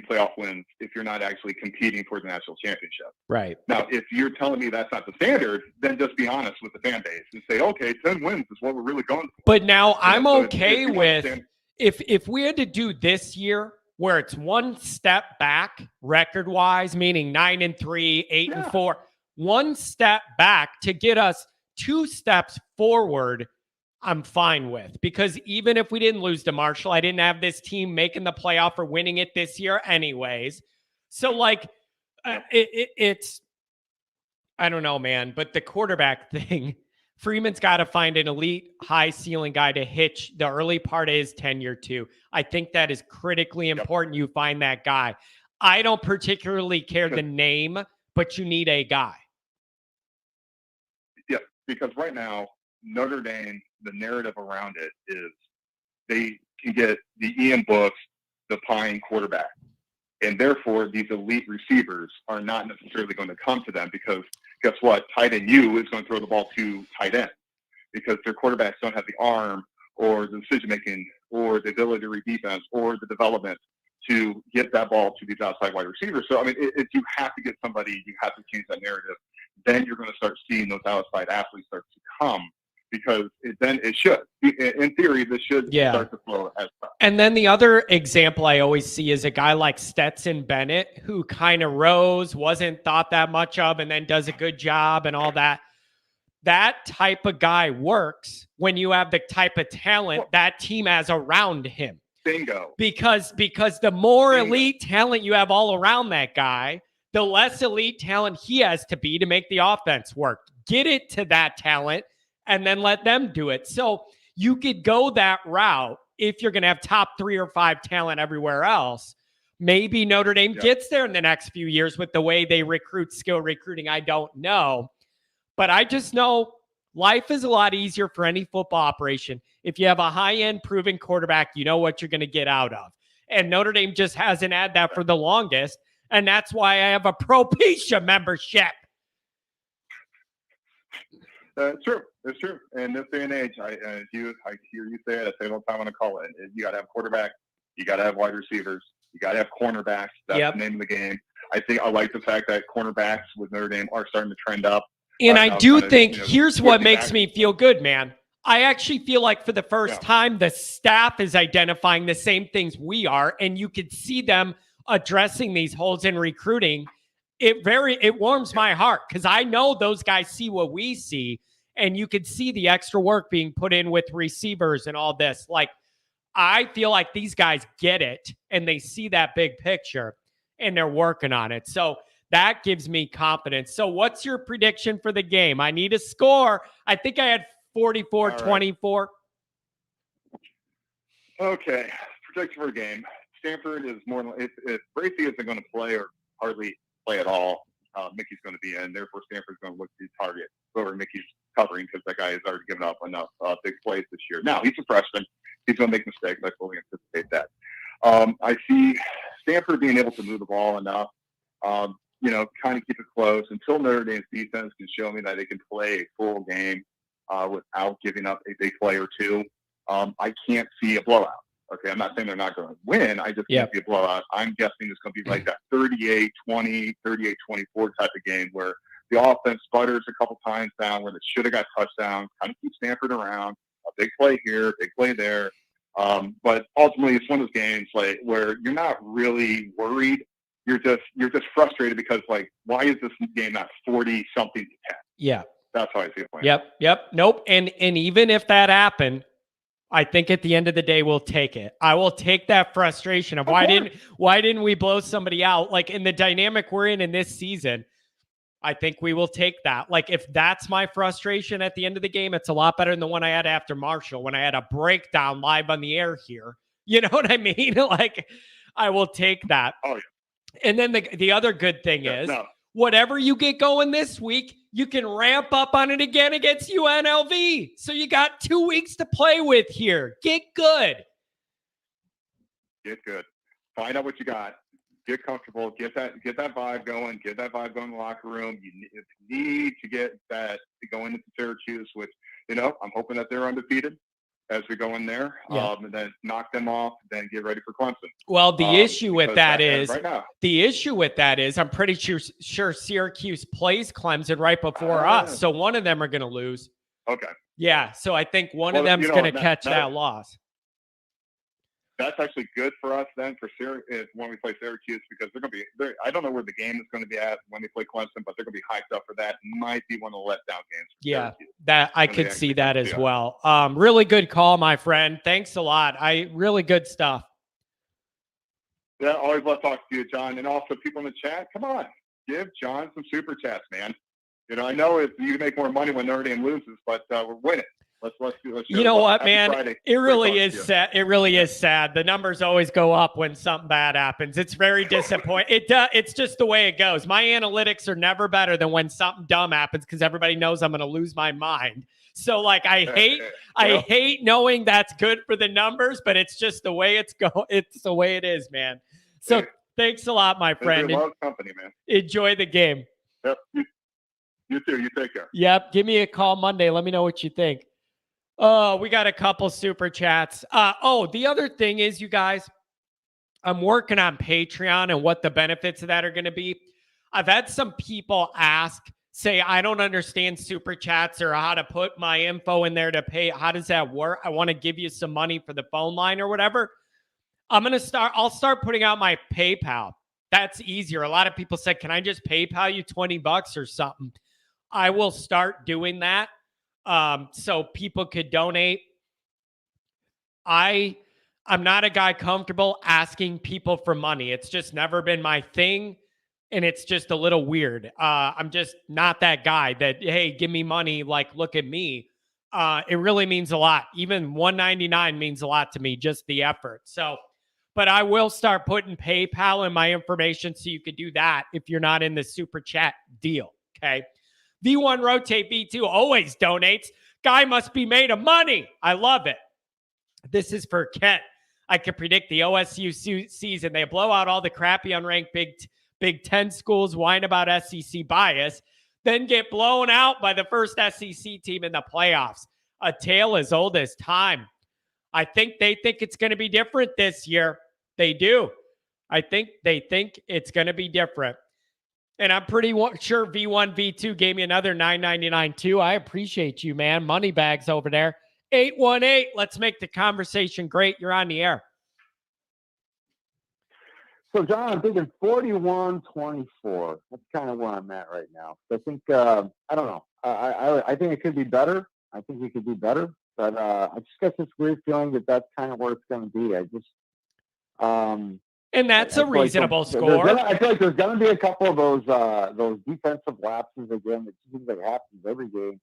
playoff wins, if you're not actually competing for the national championship. Right. Now, if you're telling me that's not the standard, then just be honest with the fan base and say, okay, 10 wins is what we're really going for. But now I'm okay with if we had to do this year where it's one step back record-wise, meaning 9-3, 8-4, one step back to get us 2 steps forward, I'm fine with. Because even if we didn't lose to Marshall, I didn't have this team making the playoff or winning it this year anyways. So, like, it's, I don't know, man. But the quarterback thing, Freeman's got to find an elite, high-ceiling guy to hitch the early part of his tenure to. I think that is critically important. You find that guy. I don't particularly care the name, but you need a guy. Yeah, because right now, Notre Dame, the narrative around it is they can get the Ian Books, the Pine quarterback. And therefore, these elite receivers are not necessarily going to come to them because guess what? Tight end U is going to throw the ball to tight end because their quarterbacks don't have the arm or the decision-making or the ability to read defense or the development to get that ball to these outside wide receivers. So, I mean, if you have to get somebody, you have to change that narrative. Then you're going to start seeing those outside athletes start to come because then it should. In theory, this should start to flow as well. And then the other example I always see is a guy like Stetson Bennett, who kind of rose, wasn't thought that much of, and then does a good job and all that. That type of guy works when you have the type of talent that team has around him. Bingo. Because the more elite talent you have all around that guy, the less elite talent he has to be to make the offense work. Get it to that talent and then let them do it. So you could go that route if you're going to have top 3 or 5 talent everywhere else. Maybe Notre Dame gets there in the next few years with the way they recruit, skill recruiting. I don't know. But I just know life is a lot easier for any football operation. If you have a high-end proven quarterback, you know what you're going to get out of. And Notre Dame just hasn't had that for the longest. And that's why I have a Propecia membership. True. It's true. In this day and age, I hear you say it. I say it all the time when I call it. You got to have quarterback. You got to have wide receivers. You got to have cornerbacks. That's the name of the game. I like the fact that cornerbacks with Notre Dame are starting to trend up. And I do think here's what makes me feel good, man. I actually feel like for the first time, the staff is identifying the same things we are, and you could see them addressing these holes in recruiting. It warms my heart because I know those guys see what we see, and you could see the extra work being put in with receivers and all this. Like, I feel like these guys get it, and they see that big picture, and they're working on it. So that gives me confidence. So what's your prediction for the game? I need a score. I think I had 44-24. Okay. Prediction for a game. Stanford is more – if Bracey isn't going to play or hardly play at all, Mickey's going to be in. Therefore, Stanford's going to look to target whoever Mickey's covering because that guy has already given up enough big plays this year. Now, he's a freshman. He's going to make mistakes. I fully anticipate that. I see Stanford being able to move the ball enough. Kind of keep it close until Notre Dame's defense can show me that they can play a full game without giving up a big play or two. I can't see a blowout. Okay, I'm not saying they're not going to win. I just can't see a blowout. I'm guessing it's going to be like that 38-20, 38-24 type of game where the offense sputters a couple times down where they should have got touchdowns, kind of keep Stanford around, a big play here, big play there. But ultimately, it's one of those games like where you're not really worried. You're just frustrated because, like, why is this game not 40-something to 10? Yeah. That's how I see it. Yep. Nope. And even if that happened, I think at the end of the day, we'll take it. I will take that frustration of why didn't we blow somebody out? Like, in the dynamic we're in this season, I think we will take that. Like, if that's my frustration at the end of the game, it's a lot better than the one I had after Marshall when I had a breakdown live on the air here. You know what I mean? Like, I will take that. Oh, yeah. And then the other good thing is, whatever you get going this week, you can ramp up on it again against UNLV. So you got 2 weeks to play with here. Get good. Get good. Find out what you got. Get comfortable. Get that vibe going. Get that vibe going in the locker room. You need to get that going into Syracuse, which, I'm hoping that they're undefeated as we go in there, and then knock them off, then get ready for Clemson. Well, the issue with that is I'm pretty sure Syracuse plays Clemson right before us, so one of them are going to lose. Okay. Yeah, so I think one of them's going to catch that loss. That's actually good for us then for Syracuse when we play Syracuse because they're going to be. I don't know where the game is going to be at when they play Clemson, but they're going to be hyped up for that. Might be one of the letdown games. Yeah, that I could see that as well. Really good call, my friend. Thanks a lot. Really good stuff. Yeah, always love talking to you, John, and also people in the chat. Come on, give John some super chats, man. I know you make more money when Notre Dame loses, but we're winning. Let's you know what, man? Friday. It really is sad. It really is sad. The numbers always go up when something bad happens. It's very disappointing. It's just the way it goes. My analytics are never better than when something dumb happens because everybody knows I'm going to lose my mind. So, like, I hate knowing that's good for the numbers, but it's just the way it's the way it is, man. So Thanks a lot, my friend. Love company, man. Enjoy the game. Yep. You too. You take care. Yep. Give me a call Monday. Let me know what you think. Oh, we got a couple super chats. The other thing is, you guys, I'm working on Patreon and what the benefits of that are going to be. I've had some people say, I don't understand super chats or how to put my info in there to pay. How does that work? I want to give you some money for the phone line or whatever. I'll start putting out my PayPal. That's easier. A lot of people said, can I just PayPal you $20 or something? I will start doing that. So people could donate. I'm not a guy comfortable asking people for money. It's just never been my thing. And it's just a little weird. I'm just not that guy that, hey, give me money. Like, look at me. It really means a lot. Even $1.99 means a lot to me, just the effort. So, but I will start putting PayPal in my information so you could do that if you're not in the super chat deal. Okay. V1 Rotate V2 always donates. Guy must be made of money. I love it. This is for Kent. I can predict the OSU season. They blow out all the crappy unranked Big Ten schools, whine about SEC bias, then get blown out by the first SEC team in the playoffs. A tale as old as time. I think they think it's going to be different this year. They do. I think they think it's going to be different. And I'm pretty sure V1, V2 gave me another $9.99 too. I appreciate you, man. Money bags over there. 818. Let's make the conversation great. You're on the air. So, John, I'm thinking 41-24. That's kind of where I'm at right now. I think, I don't know. I think it could be better. I think we could do better. But I just got this weird feeling that that's kind of where it's going to be. And that's a reasonable score. I feel like there's going to be a couple of those defensive lapses again. It seems like it happens every game.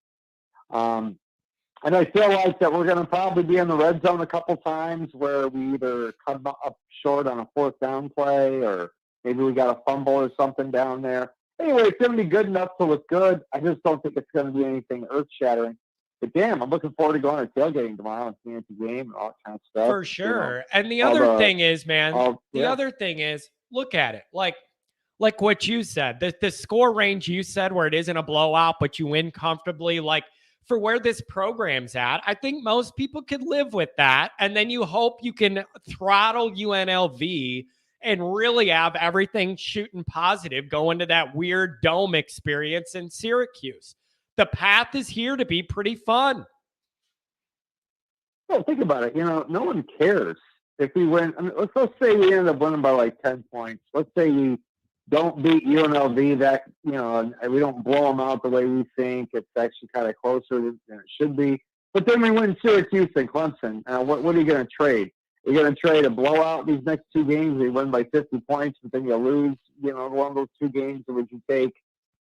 And I feel like that we're going to probably be in the red zone a couple times where we either come up short on a fourth down play or maybe we got a fumble or something down there. Anyway, it's going to be good enough to look good. I just don't think it's going to be anything earth-shattering. But damn, I'm looking forward to going to tailgating tomorrow and seeing the game and all that kind of stuff. For sure. And the other thing is, man, other thing is, look at it. Like what you said, the score range you said where it isn't a blowout, but you win comfortably, like for where this program's at, I think most people could live with that. And then you hope you can throttle UNLV and really have everything shooting positive going to that weird dome experience in Syracuse. The path is here to be pretty fun. Well, think about it. No one cares if we win. I mean, let's say we end up winning by like 10 points. Let's say we don't beat UNLV and we don't blow them out the way we think. It's actually kind of closer than it should be. But then we win Syracuse and Clemson. What are you going to trade? You're going to trade a blowout these next two games. We win by 50 points, but then you lose, one of those two games. Or would you take,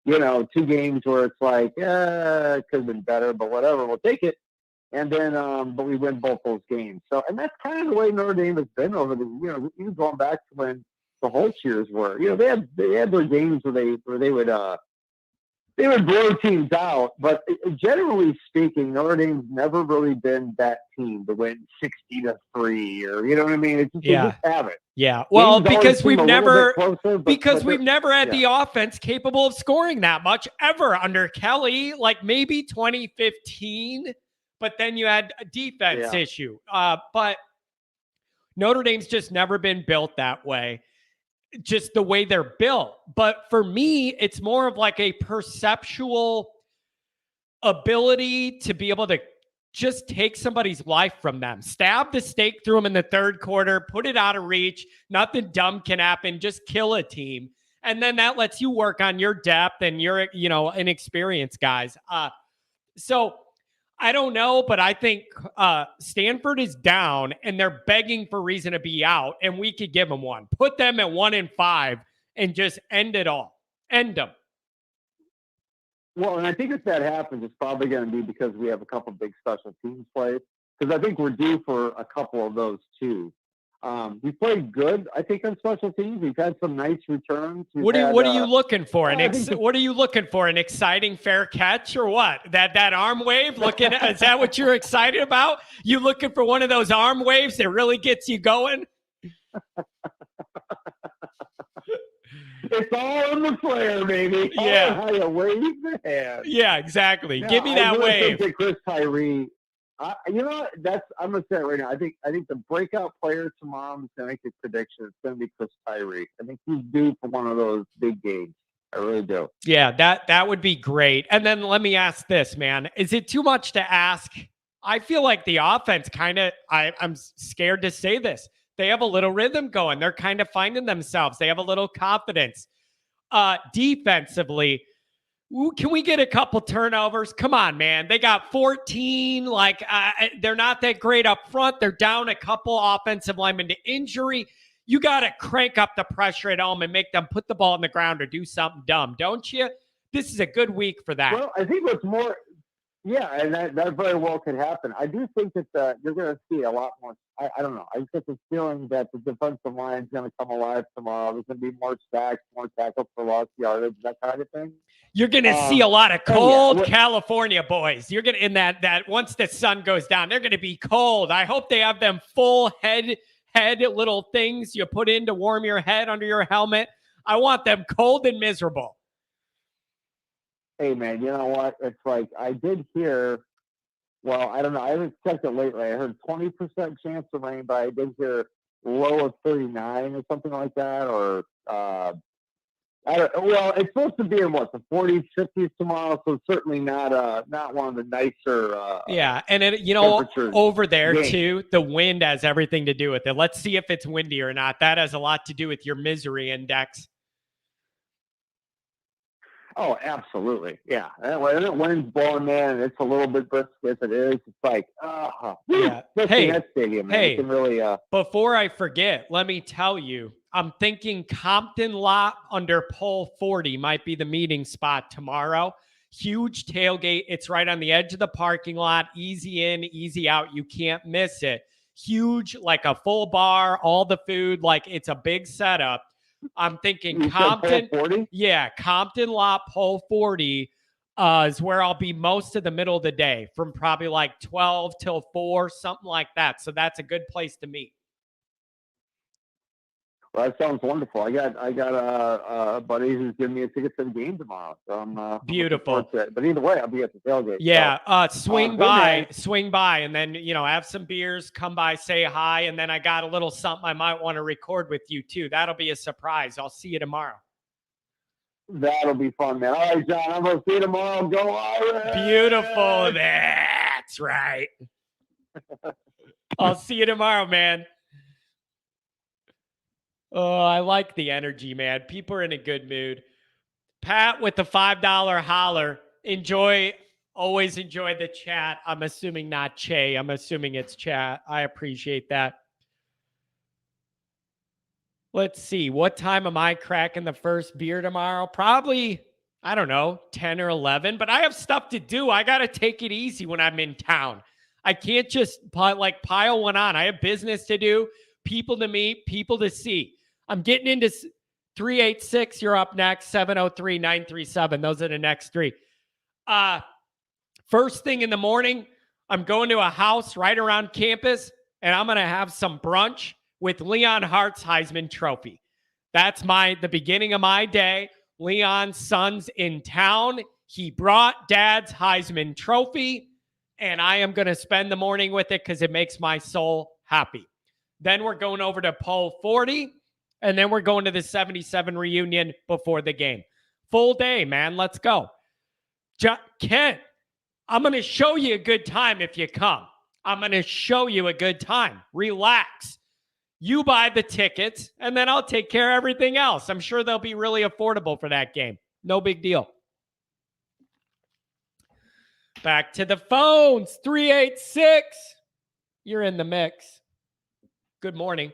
two games where it's like, it could have been better, but whatever, we'll take it. And then, but we win both those games. So, and that's kind of the way Notre Dame has been over the, even going back to when the whole cheers were, they had their games where they would blow teams out. But generally speaking, Notre Dame's never really been that team to win 60-3, or you know what I mean? It's just, they just have it. Yeah. Well, because we've never had the offense capable of scoring that much ever under Kelly, like maybe 2015, but then you had a defense issue. But Notre Dame's just never been built that way. Just the way they're built. But for me, it's more of like a perceptual ability to be able to just take somebody's life from them. Stab the stake through them in the third quarter, put it out of reach. Nothing dumb can happen. Just kill a team. And then that lets you work on your depth and your, inexperienced guys. So I don't know, but I think Stanford is down and they're begging for reason to be out, and we could give them one. Put them at 1-5 and just end it all. End them. Well, and I think if that happens, it's probably going to be because we have a couple big special teams plays, because I think we're due for a couple of those too. We played good, I think, on special teams. We've had some nice returns. What are you looking for? What are you looking for? An exciting fair catch or what? That arm wave? Is that what you're excited about? You looking for one of those arm waves that really gets you going? It's all in the flair, baby. Yeah. How you wave the hand. Yeah, exactly. No, Give me that I really wave. think that Chris Tyree. You know what? I'm gonna say it right now. I think the breakout player tomorrow. I'm gonna make a prediction. It's gonna be Chris Tyree. I think he's due for one of those big games. I really do. Yeah, that would be great. And then let me ask this, man. Is it too much to ask? I feel like the offense kind of, I'm scared to say this. They have a little rhythm going. They're kind of finding themselves. They have a little confidence. Defensively, can we get a couple turnovers? Come on, man. They got 14. They're not that great up front. They're down a couple offensive linemen to injury. You got to crank up the pressure at home and make them put the ball on the ground or do something dumb, don't you? This is a good week for that. Well, I think what's more, yeah, and that very well could happen. I do think that you're going to see a lot more. I don't know. I just get this feeling that the defensive line is going to come alive tomorrow. There's going to be more sacks, more tackles for lost yardage, that kind of thing. You're going to see a lot of cold California boys. You're going to, in that once the sun goes down, they're going to be cold. I hope they have them full head little things you put in to warm your head under your helmet. I want them cold and miserable. Hey, man, you know what? It's like I did hear, well, I don't know. I haven't checked it lately. I heard 20% chance of rain, but I did hear low of 39 or something like that. Or, well, it's supposed to be in what, the 40s, 50s tomorrow, so it's certainly not one of the nicer. Yeah, and over there too, the wind has everything to do with it. Let's see if it's windy or not. That has a lot to do with your misery index. Oh, absolutely. Yeah. When the wind's blowing, man, it's a little bit brisk as it is. It's like, yeah. Hey, that stadium, man. Hey, you can really, before I forget, let me tell you, I'm thinking Compton Lot under pole 40 might be the meeting spot tomorrow. Huge tailgate. It's right on the edge of the parking lot. Easy in, easy out. You can't miss it. Huge, like a full bar, all the food. Like it's a big setup. I'm thinking Compton. Yeah, Compton Lot pole 40 is where I'll be most of the middle of the day, from probably like 12 till 4, something like that. So that's a good place to meet. Well, that sounds wonderful. I got a buddy who's giving me a ticket to the game tomorrow. So I'm beautiful. But either way, I'll be at the tailgate. Yeah, so, swing by, and then have some beers, come by, say hi, and then I got a little something I might want to record with you too. That'll be a surprise. I'll see you tomorrow. That'll be fun, man. All right, John, I'm gonna see you tomorrow. Go Irish! Beautiful. That's right. I'll see you tomorrow, man. Oh, I like the energy, man. People are in a good mood. Pat with the $5 holler. Always enjoy the chat. I'm assuming not Che. I'm assuming it's chat. I appreciate that. Let's see. What time am I cracking the first beer tomorrow? Probably, I don't know, 10 or 11. But I have stuff to do. I got to take it easy when I'm in town. I can't just pile one on. I have business to do, people to meet, people to see. I'm getting into 386. You're up next. 703-937. Those are the next three. First thing in the morning, I'm going to a house right around campus, and I'm going to have some brunch with Leon Hart's Heisman Trophy. That's the beginning of my day. Leon's son's in town. He brought Dad's Heisman Trophy, and I am going to spend the morning with it because it makes my soul happy. Then we're going over to Pole 40. And then we're going to the 77 reunion before the game. Full day, man. Let's go. Kent, I'm going to show you a good time if you come. I'm going to show you a good time. Relax. You buy the tickets, and then I'll take care of everything else. I'm sure they'll be really affordable for that game. No big deal. Back to the phones. 386. You're in the mix. Good morning.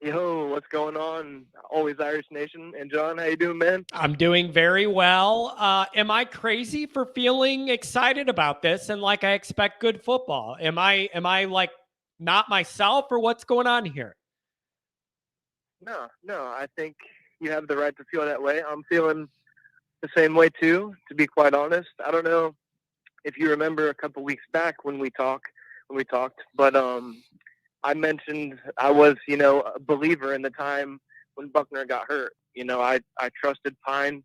Yo, what's going on? Always Irish Nation. And John, how you doing, man? I'm doing very well. Am I crazy for feeling excited about this and like I expect good football? Am I like not myself, or what's going on here? No. I think you have the right to feel that way. I'm feeling the same way too, to be quite honest. I don't know if you remember a couple weeks back when we talked, but I mentioned I was, a believer in the time when Buckner got hurt. You know, I trusted Pine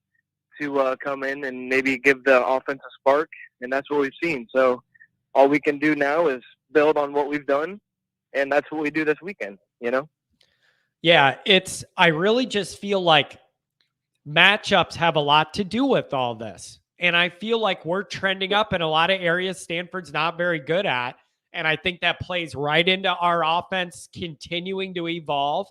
to come in and maybe give the offense a spark, and that's what we've seen. So all we can do now is build on what we've done, and that's what we do this weekend, you know? Yeah, I really just feel like matchups have a lot to do with all this. And I feel like we're trending up in a lot of areas Stanford's not very good at. And I think that plays right into our offense continuing to evolve.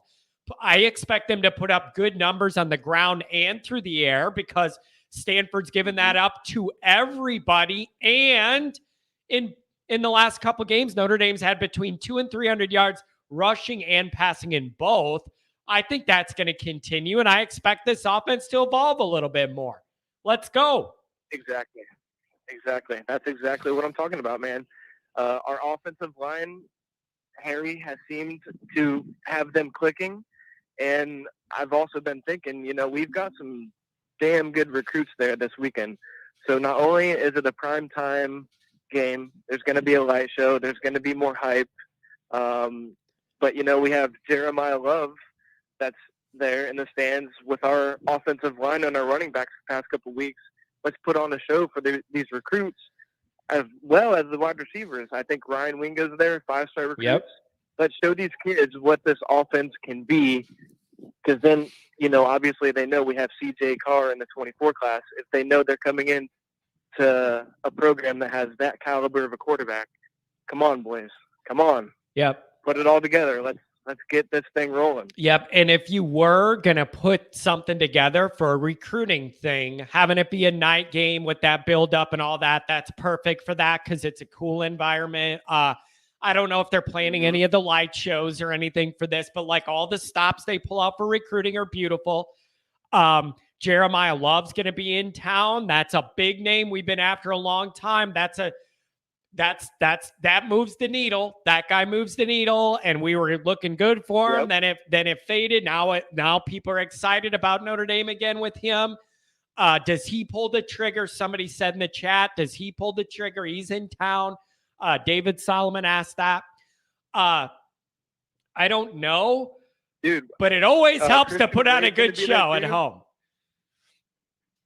I expect them to put up good numbers on the ground and through the air because Stanford's given that up to everybody. And in the last couple games, Notre Dame's had between 200 and 300 yards rushing and passing in both. I think that's going to continue, and I expect this offense to evolve a little bit more. Let's go. Exactly. That's exactly what I'm talking about, man. Our offensive line, Harry, has seemed to have them clicking, and I've also been thinking, you know, we've got some damn good recruits there this weekend. So not only is it a prime time game, there's going to be a light show, there's going to be more hype, but, you know, we have Jeremiah Love that's there in the stands with our offensive line and our running backs the past couple of weeks. Let's put on a show for these recruits as well as the wide receivers. I think Ryan Wingo's there, 5-star recruits. Yep. Let's show these kids what this offense can be, because then, you know, obviously they know we have C.J. Carr in the 24 class. If they know they're coming in to a program that has that caliber of a quarterback, come on, boys. Come on. Yep. Put it all together. Let's get this thing rolling. Yep. And if you were going to put something together for a recruiting thing, having it be a night game with that build up and all that, that's perfect for that because it's a cool environment. I don't know if they're planning any of the light shows or anything for this, but like all the stops they pull out for recruiting are beautiful. Jeremiah Love's going to be in town. That's a big name we've been after a long time. That moves the needle. That guy moves the needle, and we were looking good for him. Yep. Then it faded. Now people are excited about Notre Dame again with him. Does he pull the trigger? Somebody said in the chat, does he pull the trigger? He's in town. David Solomon asked that. I don't know, dude, but it always helps to Christian put on a Gray's good gonna be show there at too. home.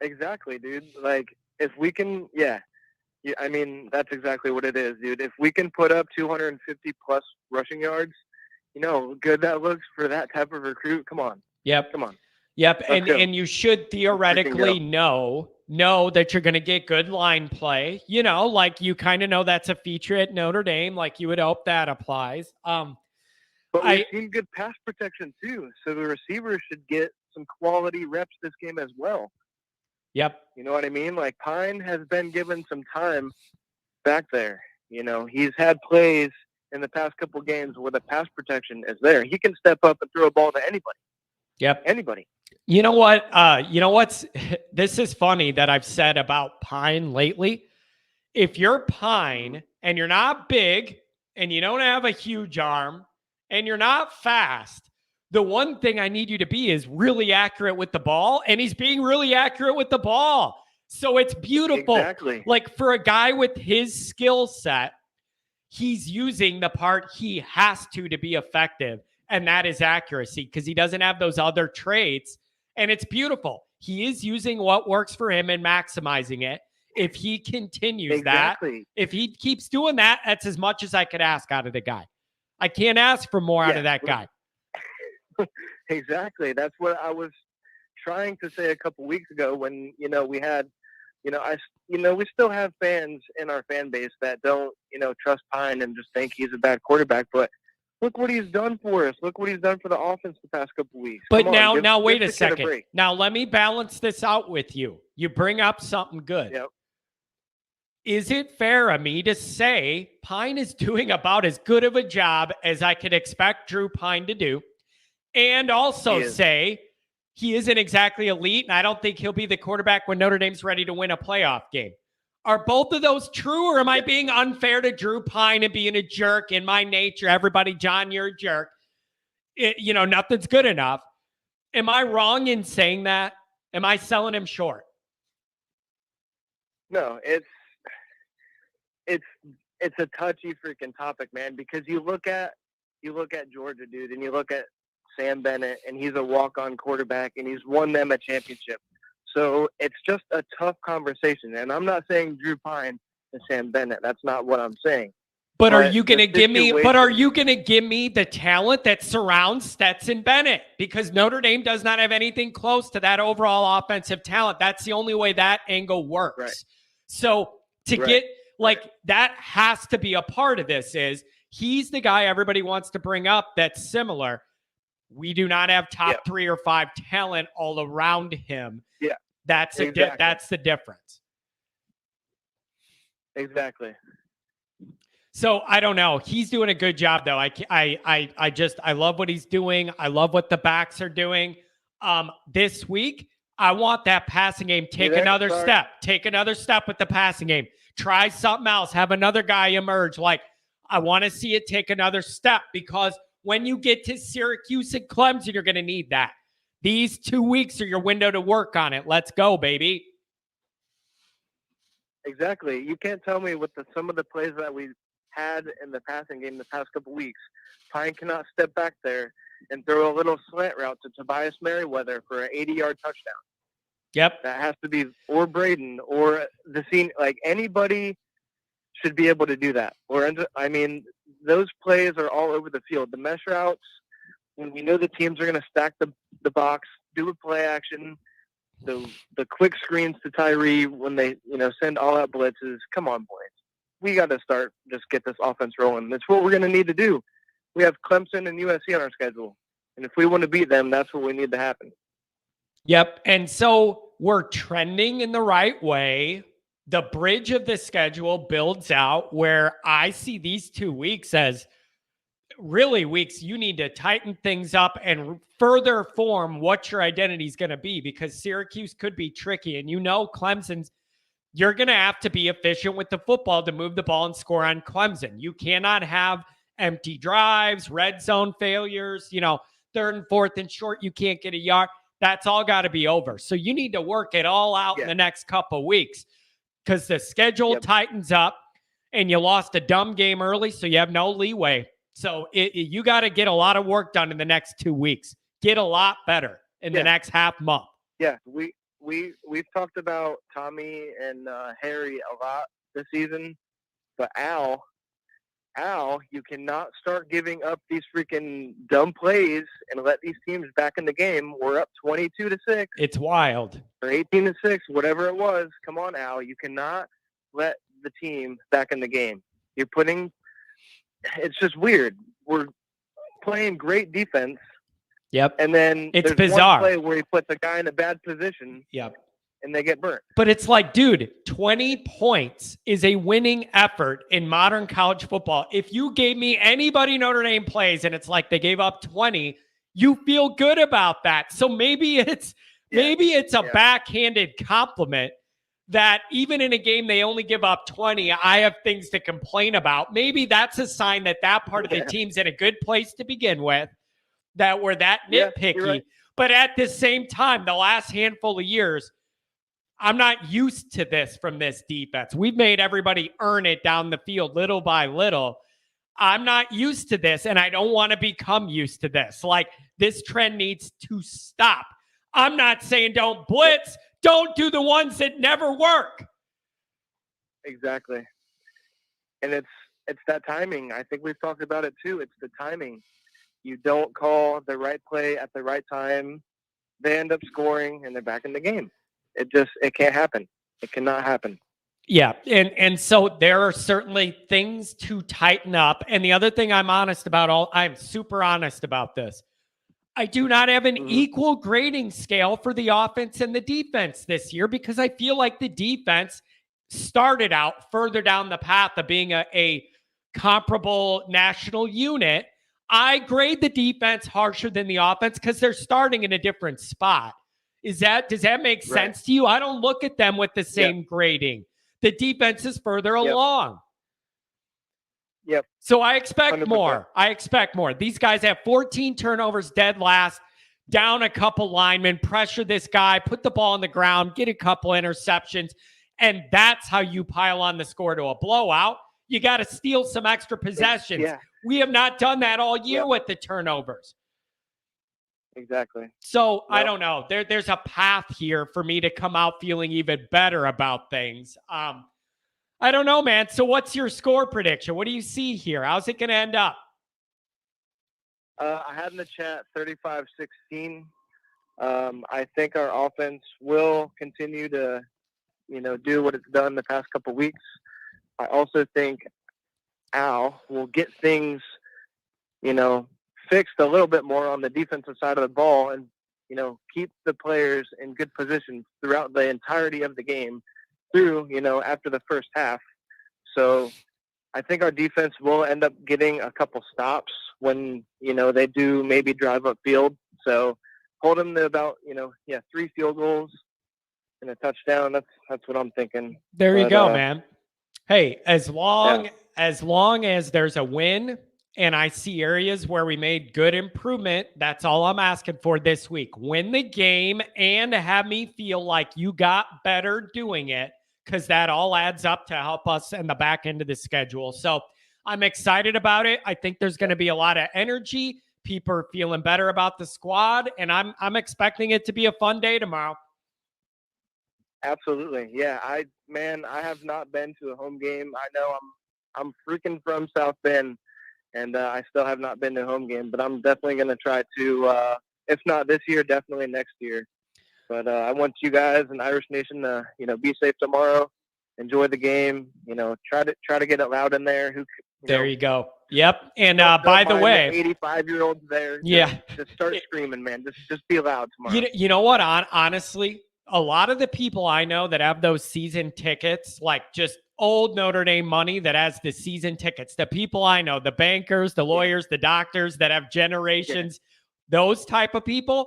Exactly, dude. Like, if we can, yeah, I mean, that's exactly what it is, dude. If we can put up 250 plus rushing yards, you know, good that looks for that type of recruit. Come on. Yep. Come on. Yep. Let's go. And you should theoretically know that you're going to get good line play. You know, like you kind of know that's a feature at Notre Dame. Like you would hope that applies. But we've seen good pass protection too. So the receivers should get some quality reps this game as well. Yep. You know what I mean? Like Pine has been given some time back there. You know, he's had plays in the past couple games where the pass protection is there. He can step up and throw a ball to anybody. Yep. Anybody. You know what? This is funny that I've said about Pine lately. If you're Pine and you're not big and you don't have a huge arm and you're not fast, the one thing I need you to be is really accurate with the ball. And he's being really accurate with the ball. So it's beautiful. Exactly. Like for a guy with his skill set, he's using the part he has to be effective. And that is accuracy because he doesn't have those other traits. And it's beautiful. He is using what works for him and maximizing it. If he continues if he keeps doing that, that's as much as I could ask out of the guy. I can't ask for more out of that guy. Exactly. That's what I was trying to say a couple weeks ago when, you know, we had, we still have fans in our fan base that don't, trust Pine and just think he's a bad quarterback. But look what he's done for us. Look what he's done for the offense the past couple weeks. But now wait a second. Now let me balance this out with you. You bring up something good. Yep. Is it fair of me to say Pine is doing about as good of a job as I could expect Drew Pine to do? And also say he isn't exactly elite, and I don't think he'll be the quarterback when Notre Dame's ready to win a playoff game. Are both of those true, or am I being unfair to Drew Pine and being a jerk in my nature? Everybody, John, you're a jerk. Nothing's good enough. Am I wrong in saying that? Am I selling him short? No, it's a touchy freaking topic, man, because you look at Georgia, dude, and you look at Sam Bennett, and he's a walk-on quarterback, and he's won them a championship. So it's just a tough conversation. And I'm not saying Drew Pine and Sam Bennett. That's not what I'm saying. But are you going to give me? But are you going to give me the talent that surrounds Stetson Bennett? Because Notre Dame does not have anything close to that overall offensive talent. That's the only way that angle works. Right. So to get that has to be a part of this. Is he's the guy everybody wants to bring up that's similar. We do not have top 3 or 5 talent all around him. Yeah, that's that's the difference. Exactly. So I don't know. He's doing a good job though. I love what he's doing. I love what the backs are doing. This week, I want that passing game. Take another step. Take another step with the passing game. Try something else. Have another guy emerge. Like, I want to see it take another step, because when you get to Syracuse and Clemson, you're going to need that. These 2 weeks are your window to work on it. Let's go, baby. Exactly. You can't tell me with some of the plays that we had in the passing game the past couple weeks, Pine cannot step back there and throw a little slant route to Tobias Merriweather for an 80-yard touchdown. Yep. That has to be, or Braden, or the scene. Like, anybody should be able to do that. I mean, those plays are all over the field. The mesh routes, when we know the teams are going to stack the box, do a play action, the quick screens to Tyree when they send all out blitzes. Come on, boys. We got to just get this offense rolling. That's what we're going to need to do. We have Clemson and USC on our schedule. And if we want to beat them, that's what we need to happen. Yep. And so we're trending in the right way. The bridge of the schedule builds out where I see these 2 weeks as really weeks you need to tighten things up and further form what your identity is going to be, because Syracuse could be tricky. And Clemson's, you're going to have to be efficient with the football to move the ball and score on Clemson. You cannot have empty drives, red zone failures, 3rd and 4th and short, you can't get a yard. That's all got to be over. So you need to work it all out in the next couple of weeks, because the schedule tightens up and you lost a dumb game early, so you have no leeway. So you got to get a lot of work done in the next 2 weeks. Get a lot better in the next half month. Yeah, we've talked about Tommy and Harry a lot this season, but Al, you cannot start giving up these freaking dumb plays and let these teams back in the game. We're up 22-6. It's wild. Or 18-6, whatever it was. Come on, Al. You cannot let the team back in the game. It's just weird. We're playing great defense. Yep. And then it's there's bizarre. One play where he puts a guy in a bad position. Yep. And they get burnt. But it's like, dude, 20 points is a winning effort in modern college football. If you gave me anybody Notre Dame plays and it's like they gave up 20, you feel good about that. So maybe it's a backhanded compliment that even in a game they only give up 20, I have things to complain about. Maybe that's a sign that part of the team's in a good place to begin with, that we're that nitpicky. Right. But at the same time, the last handful of years, I'm not used to this from this defense. We've made everybody earn it down the field little by little. I'm not used to this, and I don't want to become used to this. Like, this trend needs to stop. I'm not saying don't blitz. Don't do the ones that never work. Exactly. And it's that timing. I think we've talked about it too. It's the timing. You don't call the right play at the right time, they end up scoring, and they're back in the game. It can't happen. It cannot happen. Yeah. And so there are certainly things to tighten up. And the other thing I'm super honest about this. I do not have an equal grading scale for the offense and the defense this year, because I feel like the defense started out further down the path of being a comparable national unit. I grade the defense harsher than the offense because they're starting in a different spot. Does that make sense to you? I don't look at them with the same grading. The defense is further along. Yep. So I expect 100%. more. These guys have 14 turnovers, dead last, down a couple linemen, pressure this guy, put the ball on the ground, get a couple interceptions, and that's how you pile on the score to a blowout. You got to steal some extra possessions. Yeah. We have not done that all year with the turnovers. Exactly. So I don't know. There's a path here for me to come out feeling even better about things. I don't know, man. So what's your score prediction? What do you see here? How's it going to end up? I had in the chat 35-16. I think our offense will continue to, do what it's done the past couple weeks. I also think Al will get things, fixed a little bit more on the defensive side of the ball and, keep the players in good positions throughout the entirety of the game through, after the first half. So I think our defense will end up getting a couple stops when, they do maybe drive upfield. So hold them to about, 3 field goals and a touchdown. That's what I'm thinking. There you go, man. Hey, as long as there's a win and I see areas where we made good improvement, that's all I'm asking for this week. Win the game and have me feel like you got better doing it, because that all adds up to help us in the back end of the schedule. So I'm excited about it. I think there's going to be a lot of energy. People are feeling better about the squad, and I'm expecting it to be a fun day tomorrow. Absolutely. Yeah. I have not been to a home game. I know I'm freaking from South Bend, and I still have not been to a home game, but I'm definitely going to try to, if not this year, definitely next year. But I want you guys and Irish Nation to, be safe tomorrow. Enjoy the game. Try to get it loud in there. There you go. Yep. And don't by the way, 85-year-olds there. Just start screaming, man. Just be loud tomorrow. You know what? Honestly, a lot of the people I know that have those season tickets, like just old Notre Dame money that has the season tickets, the people I know, the bankers, the lawyers, the doctors that have generations, those type of people,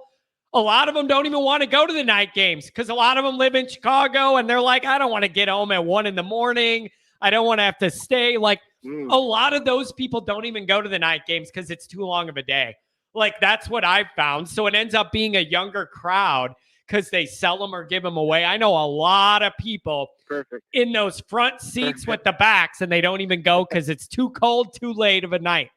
a lot of them don't even want to go to the night games because a lot of them live in Chicago and they're like, I don't want to get home at 1 a.m. I don't want to have to stay. Like a lot of those people don't even go to the night games because it's too long of a day. Like that's what I've found. So it ends up being a younger crowd because they sell them or give them away. I know a lot of people in those front seats with the backs, and they don't even go because it's too cold, too late of a night.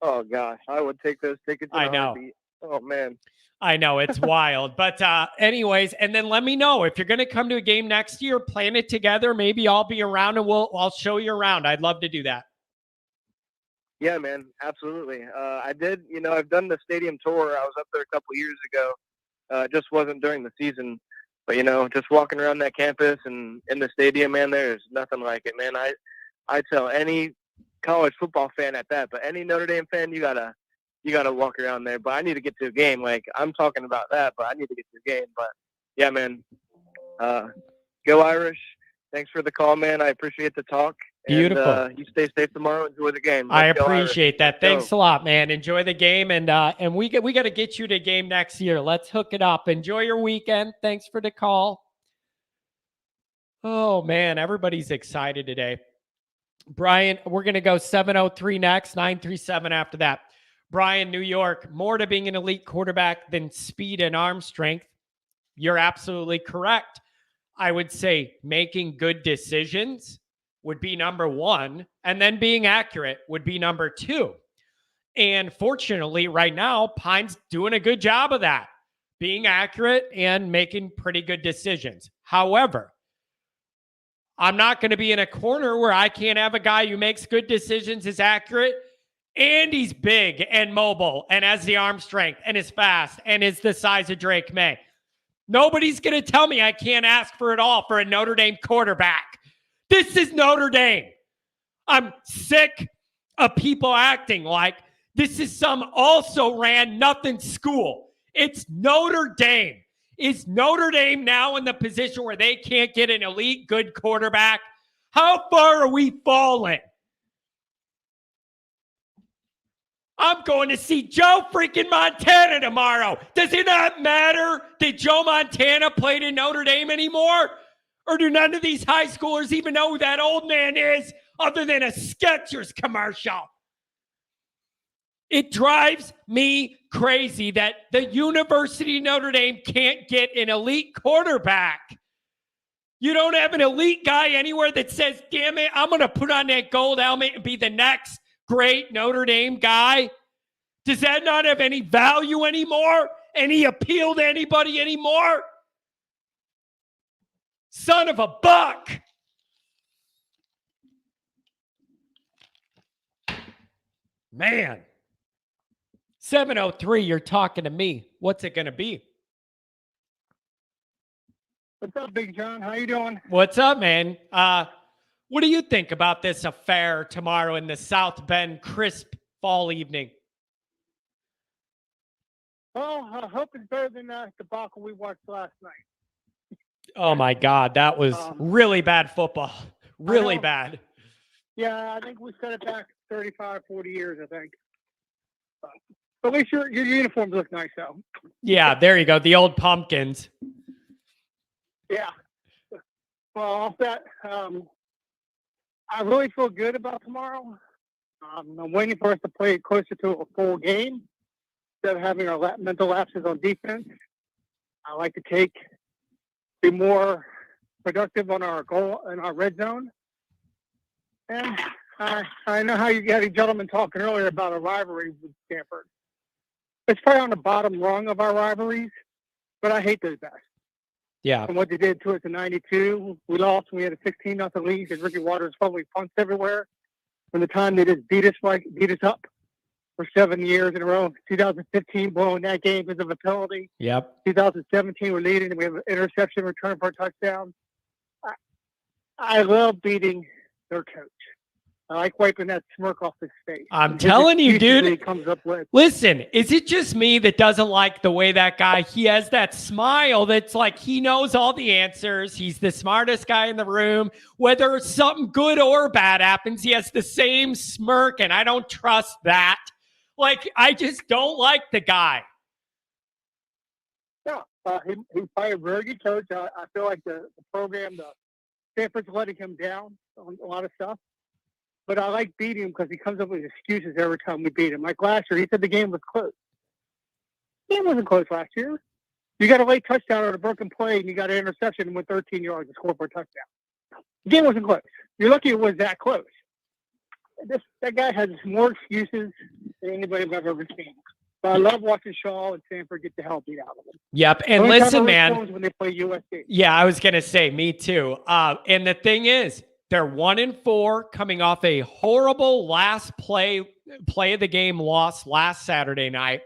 Oh gosh, I would take those tickets. I know. Oh man. I know, it's wild. But anyways, and then let me know if you're going to come to a game next year, plan it together. Maybe I'll be around and I'll show you around. I'd love to do that. Yeah, man, absolutely. I did, I've done the stadium tour. I was up there a couple years ago. It just wasn't during the season. But, just walking around that campus and in the stadium, man, there's nothing like it, man. I tell any college football fan at that, but any Notre Dame fan, you gotta walk around there. But I need to get to a game. Like, I'm talking about that, but I need to get to a game. But, yeah, man, go Irish. Thanks for the call, man. I appreciate the talk. Beautiful. And, you stay safe tomorrow. Enjoy the game. I appreciate that. Thanks a lot, man. Enjoy the game, and we got to get you to a game next year. Let's hook it up. Enjoy your weekend. Thanks for the call. Oh man, everybody's excited today. Brian, we're gonna go 703 next, 937 after that. Brian, New York, more to being an elite quarterback than speed and arm strength. You're absolutely correct. I would say making good decisions would be number one, and then being accurate would be number two. And fortunately, right now, Pine's doing a good job of that, being accurate and making pretty good decisions. However, I'm not going to be in a corner where I can't have a guy who makes good decisions, is accurate, and he's big and mobile and has the arm strength and is fast and is the size of Drake May. Nobody's going to tell me I can't ask for it all for a Notre Dame quarterback. This is Notre Dame. I'm sick of people acting like this is some also ran nothing school. It's Notre Dame. Is Notre Dame now in the position where they can't get an elite good quarterback? How far are we falling? I'm going to see Joe freaking Montana tomorrow. Does it not matter that Joe Montana played in Notre Dame anymore? Or do none of these high schoolers even know who that old man is other than a Skechers commercial? It drives me crazy that the University of Notre Dame can't get an elite quarterback. You don't have an elite guy anywhere that says, damn it, I'm going to put on that gold helmet and be the next great Notre Dame guy. Does that not have any value anymore? Any appeal to anybody anymore? Son of a buck. Man. 7:03, you're talking to me. What's it going to be? What's up, Big John? How you doing? What's up, man? What do you think about this affair tomorrow in the South Bend crisp fall evening? Well, I hope it's better than the debacle we watched last night. Oh, my God. That was really bad football. Really bad. Yeah, I think we set it back 35, 40 years, I think. But at least your uniforms look nice, though. Yeah, there you go. The old pumpkins. Yeah. Well, off that, I really feel good about tomorrow. I'm waiting for us to play closer to a full game instead of having our mental lapses on defense. I like to be more productive on our goal and our red zone. And I know how you had a gentleman talking earlier about a rivalry with Stanford. It's probably on the bottom rung of our rivalries, but I hate those guys. Yeah. And what they did to us in '92, we lost. We had a 16-0 lead because Ricky Waters probably punts everywhere. From the time they just beat us up for 7 years in a row. 2015, blowing that game because of a penalty. Yep. 2017, we're leading, and we have an interception return for a touchdown. I love beating their coach. I like wiping that smirk off his face. I'm telling you, dude. He comes up with. Listen, is it just me that doesn't like the way that guy, he has that smile that's like he knows all the answers. He's the smartest guy in the room. Whether something good or bad happens, he has the same smirk, and I don't trust that. Like, I just don't like the guy. Yeah, he's probably a very good coach. I feel like the program, the Stanford's letting him down on a lot of stuff. But I like beating him because he comes up with excuses every time we beat him. Like last year, he said the game was close. The game wasn't close last year. You got a late touchdown on a broken play, and you got an interception and went 13 yards and scored for a touchdown. The game wasn't close. You're lucky it was that close. That guy has more excuses than anybody I've ever seen. But I love watching Shaw and Stanford get the hell beat out of them. Yep. And listen, man. When they play USC. Yeah, I was going to say, me too. And the thing is, they're 1-4 coming off a horrible last play of the game loss last Saturday night.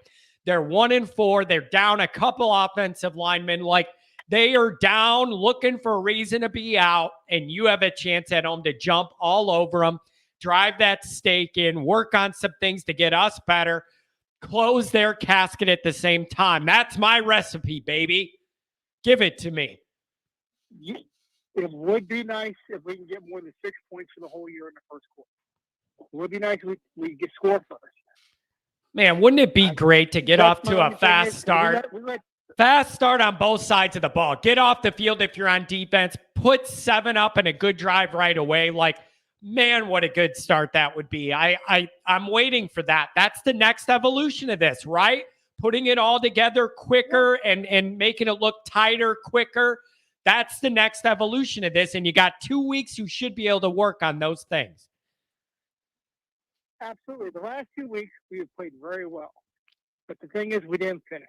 They're 1-4. They're down a couple offensive linemen. Like, they are down looking for a reason to be out, and you have a chance at home to jump all over them, drive that stake in, work on some things to get us better, close their casket at the same time. That's my recipe, baby. Give it to me. It would be nice if we can get more than 6 points for the whole year in the first quarter. It would be nice if we get score first. Man, wouldn't it be great to get off to a fast start? Fast start on both sides of the ball. Get off the field if you're on defense. Put 7 up and a good drive right away. Like, man, what a good start that would be. I'm waiting for that. That's the next evolution of this, right? Putting it all together quicker and making it look tighter, quicker. That's the next evolution of this. And you got 2 weeks, you should be able to work on those things. Absolutely. The last 2 weeks, we have played very well. But the thing is, we didn't finish.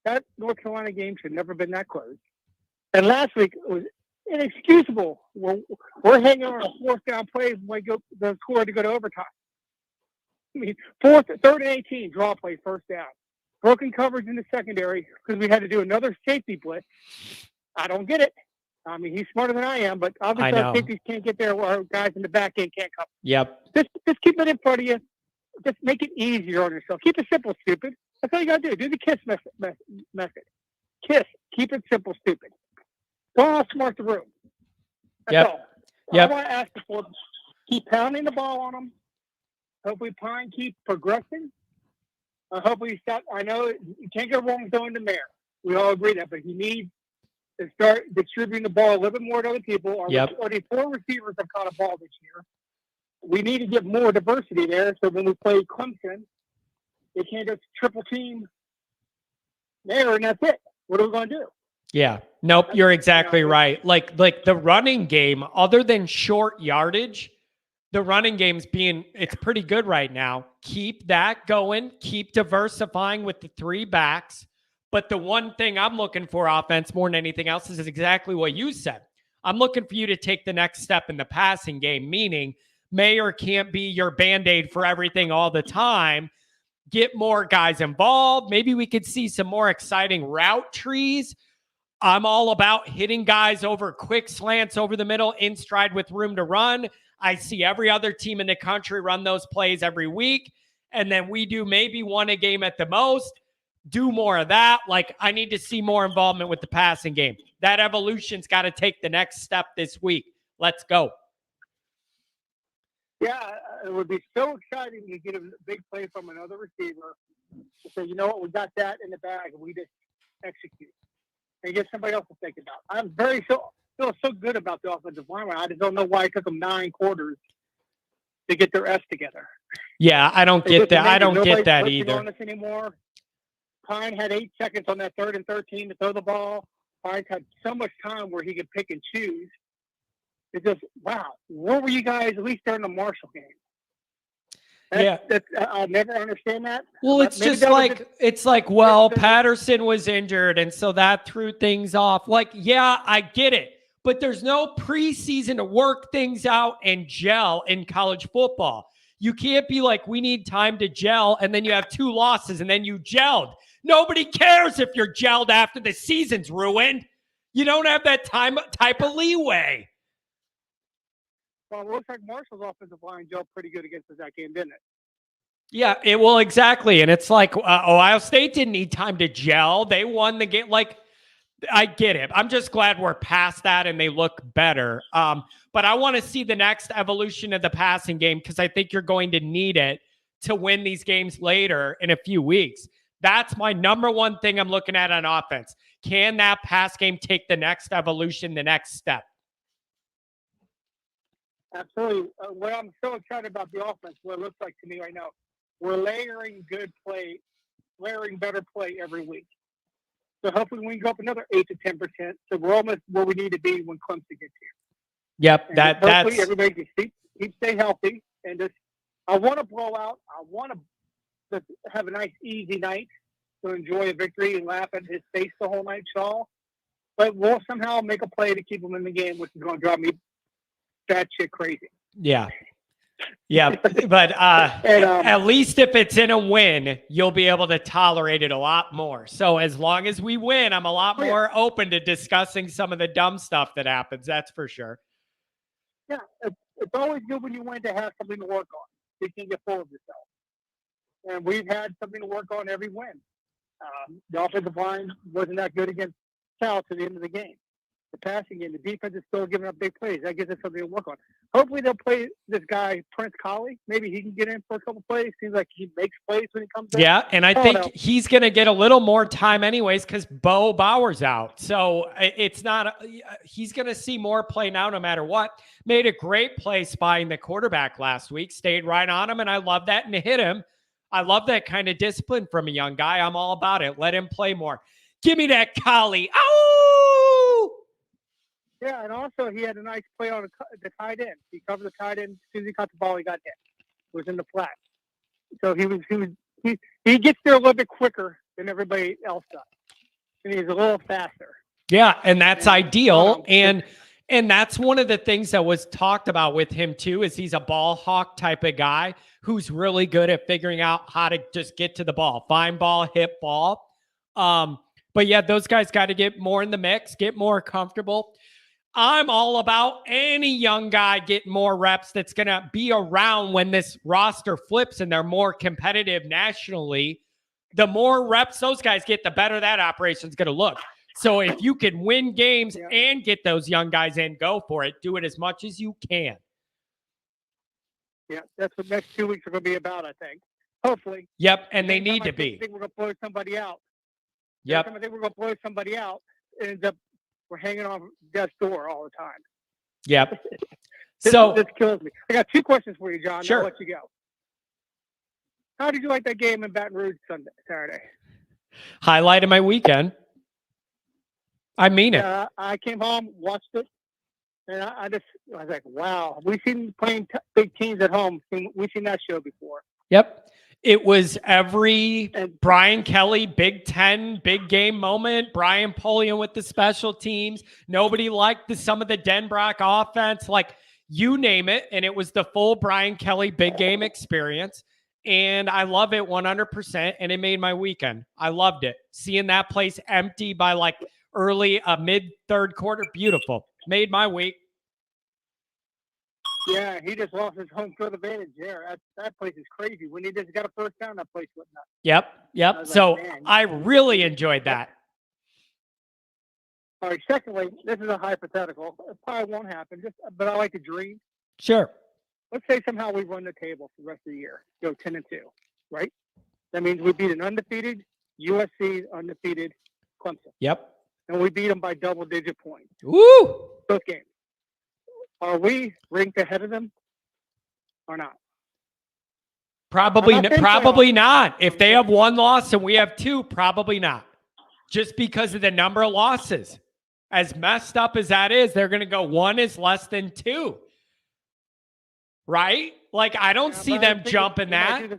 That North Carolina game should never been that close. And last week, it was inexcusable. We're hanging on a fourth down play when the score to go to overtime. I mean, third and 18, draw play, first down. Broken coverage in the secondary because we had to do another safety blitz. I don't get it. I mean, he's smarter than I am, but obviously our safeties can't get there while our guys in the back end can't cover. Yep. Just keep it in front of you. Just make it easier on yourself. Keep it simple, stupid. That's all you got to do. Do the KISS method. KISS. Keep it simple, stupid. Don't outsmart the room. That's all. Yep. I want to ask the folks, keep pounding the ball on them. Hopefully Pine keep progressing. Hopefully stop. I know you can't go wrong with throwing the mayor. We all agree that, but you need to start distributing the ball a little bit more to other people. Already 4 receivers have caught a ball this year. We need to get more diversity there. So when we play Clemson, they can't just triple team there, and that's it. What are we going to do? Yeah. Nope. You're exactly right. Like the running game, other than short yardage, the running game's it's pretty good right now. Keep that going. Keep diversifying with the 3 backs. But the one thing I'm looking for offense more than anything else is exactly what you said. I'm looking for you to take the next step in the passing game, meaning Mayer can't be your Band-Aid for everything all the time. Get more guys involved. Maybe we could see some more exciting route trees. I'm all about hitting guys over quick slants over the middle, in stride with room to run. I see every other team in the country run those plays every week. And then we do maybe 1 a game at the most. Do more of that. Like, I need to see more involvement with the passing game. That evolution's got to take the next step this week. Let's go. Yeah, it would be so exciting to get a big play from another receiver to say, you know what, we got that in the bag, and we just execute. And get somebody else to think about. I'm feel so good about the offensive line. I just don't know why it took them 9 quarters to get their S together. Yeah, I don't get that. I don't get that either. On us anymore. Pine had 8 seconds on that 3rd and 13 to throw the ball. Pine had so much time where he could pick and choose. It's just, wow, where were you guys at least during the Marshall game? I'll never understand that. Well, it's just like, well, Patterson was injured, and so that threw things off. Like, yeah, I get it. But there's no preseason to work things out and gel in college football. You can't be like, we need time to gel, and then you have 2 losses, and then you gelled. Nobody cares if you're gelled after the season's ruined. You don't have that type of leeway. Well, it looks like Marshall's offensive line gelled pretty good against us that game, didn't it? Yeah, exactly. And it's like Ohio State didn't need time to gel. They won the game. Like, I get it. I'm just glad we're past that and they look better. But I want to see the next evolution of the passing game because I think you're going to need it to win these games later in a few weeks. That's my number one thing I'm looking at on offense. Can that pass game take the next evolution, the next step? Absolutely. What I'm so excited about the offense, what it looks like to me right now, we're layering better play every week. So hopefully we can go up another 8 to 10%. So we're almost where we need to be when Clemson gets here. Yep, hopefully everybody can stay healthy and just. I want to blow out. I want to have a nice easy night to enjoy a victory and laugh at his face the whole night, Shaw. But we'll somehow make a play to keep him in the game, which is going to drive me batshit crazy. Yeah. Yeah, but at least if it's in a win, you'll be able to tolerate it a lot more. So as long as we win, I'm a lot more open to discussing some of the dumb stuff that happens. That's for sure. Yeah, it's always good when you win to have something to work on. You can get full of yourself. And we've had something to work on every win. The offensive line wasn't that good against Cal to the end of the game. The passing game, the defense is still giving up big plays. That gives us something to work on. Hopefully they'll play this guy, Prince Colley. Maybe he can get in for a couple plays. Seems like he makes plays when he comes in. Yeah, and I think he's going to get a little more time anyways because Bo Bauer's out. So it's not he's going to see more play now no matter what. Made a great play spying the quarterback last week. Stayed right on him, and I love that, and hit him. I love that kind of discipline from a young guy. I'm all about it. Let him play more. Give me that Colley. Ow! Yeah, and also he had a nice play on the tight end. He covered the tight end. As soon as he caught the ball, he got hit. It was in the flat. So he gets there a little bit quicker than everybody else does. And he's a little faster. Yeah, and that's ideal. And that's one of the things that was talked about with him too, is he's a ball hawk type of guy who's really good at figuring out how to just get to the ball, find ball, hit ball. But yeah, those guys got to get more in the mix, get more comfortable. I'm all about any young guy getting more reps that's going to be around when this roster flips and they're more competitive nationally. The more reps those guys get, the better that operation's going to look. So if you can win games and get those young guys in, go for it. Do it as much as you can. Yeah, that's what the next 2 weeks are going to be about, I think. Hopefully. Yep, and they need to be. I think we're going to blow somebody out. Yep. I think we're going to blow somebody out. It ends up we're hanging on death's door all the time. Yep. This kills me. I got 2 questions for you, John. Sure. I'll let you go. How did you like that game in Baton Rouge Saturday? Highlight of my weekend. I mean it. I came home, watched it, And I was like, wow, we've seen playing big teams at home. We've seen that show before. Yep. It was every And Brian Kelly Big Ten big game moment. Brian Polian with the special teams. Nobody liked some of the Denbrock offense. Like, you name it. And it was the full Brian Kelly big game experience. And I love it 100%. And it made my weekend. I loved it. Seeing that place empty by like mid third quarter. Beautiful. Made my week. yeah, he just lost his home field advantage there. That place is crazy. When he just got a first down, that place went nuts. Yep. I was So like, man. I really enjoyed that. All right, secondly, this is a hypothetical. It probably won't happen, but I like to dream. Sure. Let's say somehow we run the table for the rest of the year, go 10-2, right? That means we beat an undefeated USC, undefeated Clemson, Yep. and we beat them by double-digit points. Woo! Both games. Are we ranked ahead of them or not? Probably, I'm not saying probably not. If they have one loss and we have two, probably not. Just because of the number of losses. As messed up as that is, they're going to go one is less than two. Right? Like, I don't see them jumping that.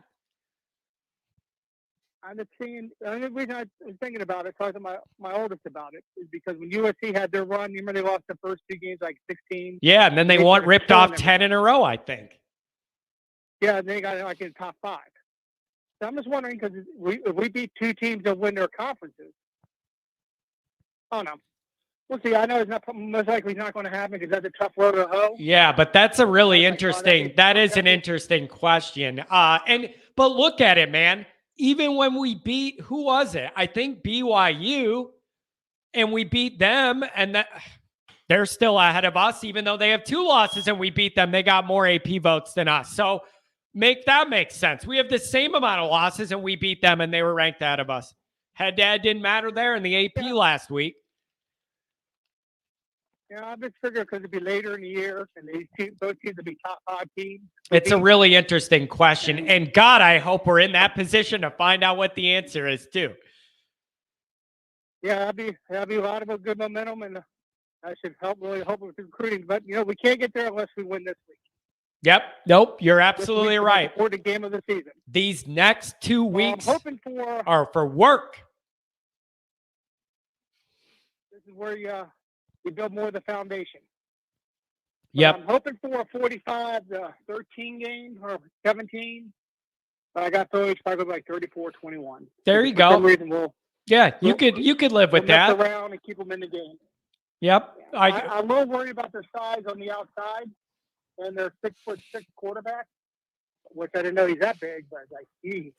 I'm just seeing. The only reason I was thinking about it, talking to my oldest about it, is because when USC had their run, you remember they lost the first two games like 16. Yeah, and then they ripped off 10 in a row, I think. Yeah, and they got like in the top 5. So I'm just wondering, because if we beat two teams that win their conferences, oh no, we'll see. I know it's not most likely not going to happen because that's a tough road to hoe. Yeah, but that's a really interesting. That is an interesting question. But look at it, man. Even when we beat, who was it? I think BYU, and we beat them, and they're still ahead of us, even though they have 2 losses and we beat them. They got more AP votes than us. So make sense. We have the same amount of losses and we beat them and they were ranked ahead of us. Head-to-head didn't matter there in the AP last week. Yeah, I just figured because it'd be later in the year and both teams would be top 5 teams. It's a really interesting question. And God, I hope we're in that position to find out what the answer is too. Yeah, that'd be a lot of good momentum, and that should help with recruiting. But we can't get there unless we win this week. Yep. Nope. You're absolutely right. For the game of the season. These next 2 weeks I'm hoping are for work. This is where you build more of the foundation. Yep. I'm hoping for a 45-13 game or 17. But I got those probably like 34-21. There you go. For some reason, you could live with that. Mess around and keep them in the game. Yep. I'm a little worried about their size on the outside and their 6'6" quarterback, which I didn't know he's that big, but like, geez.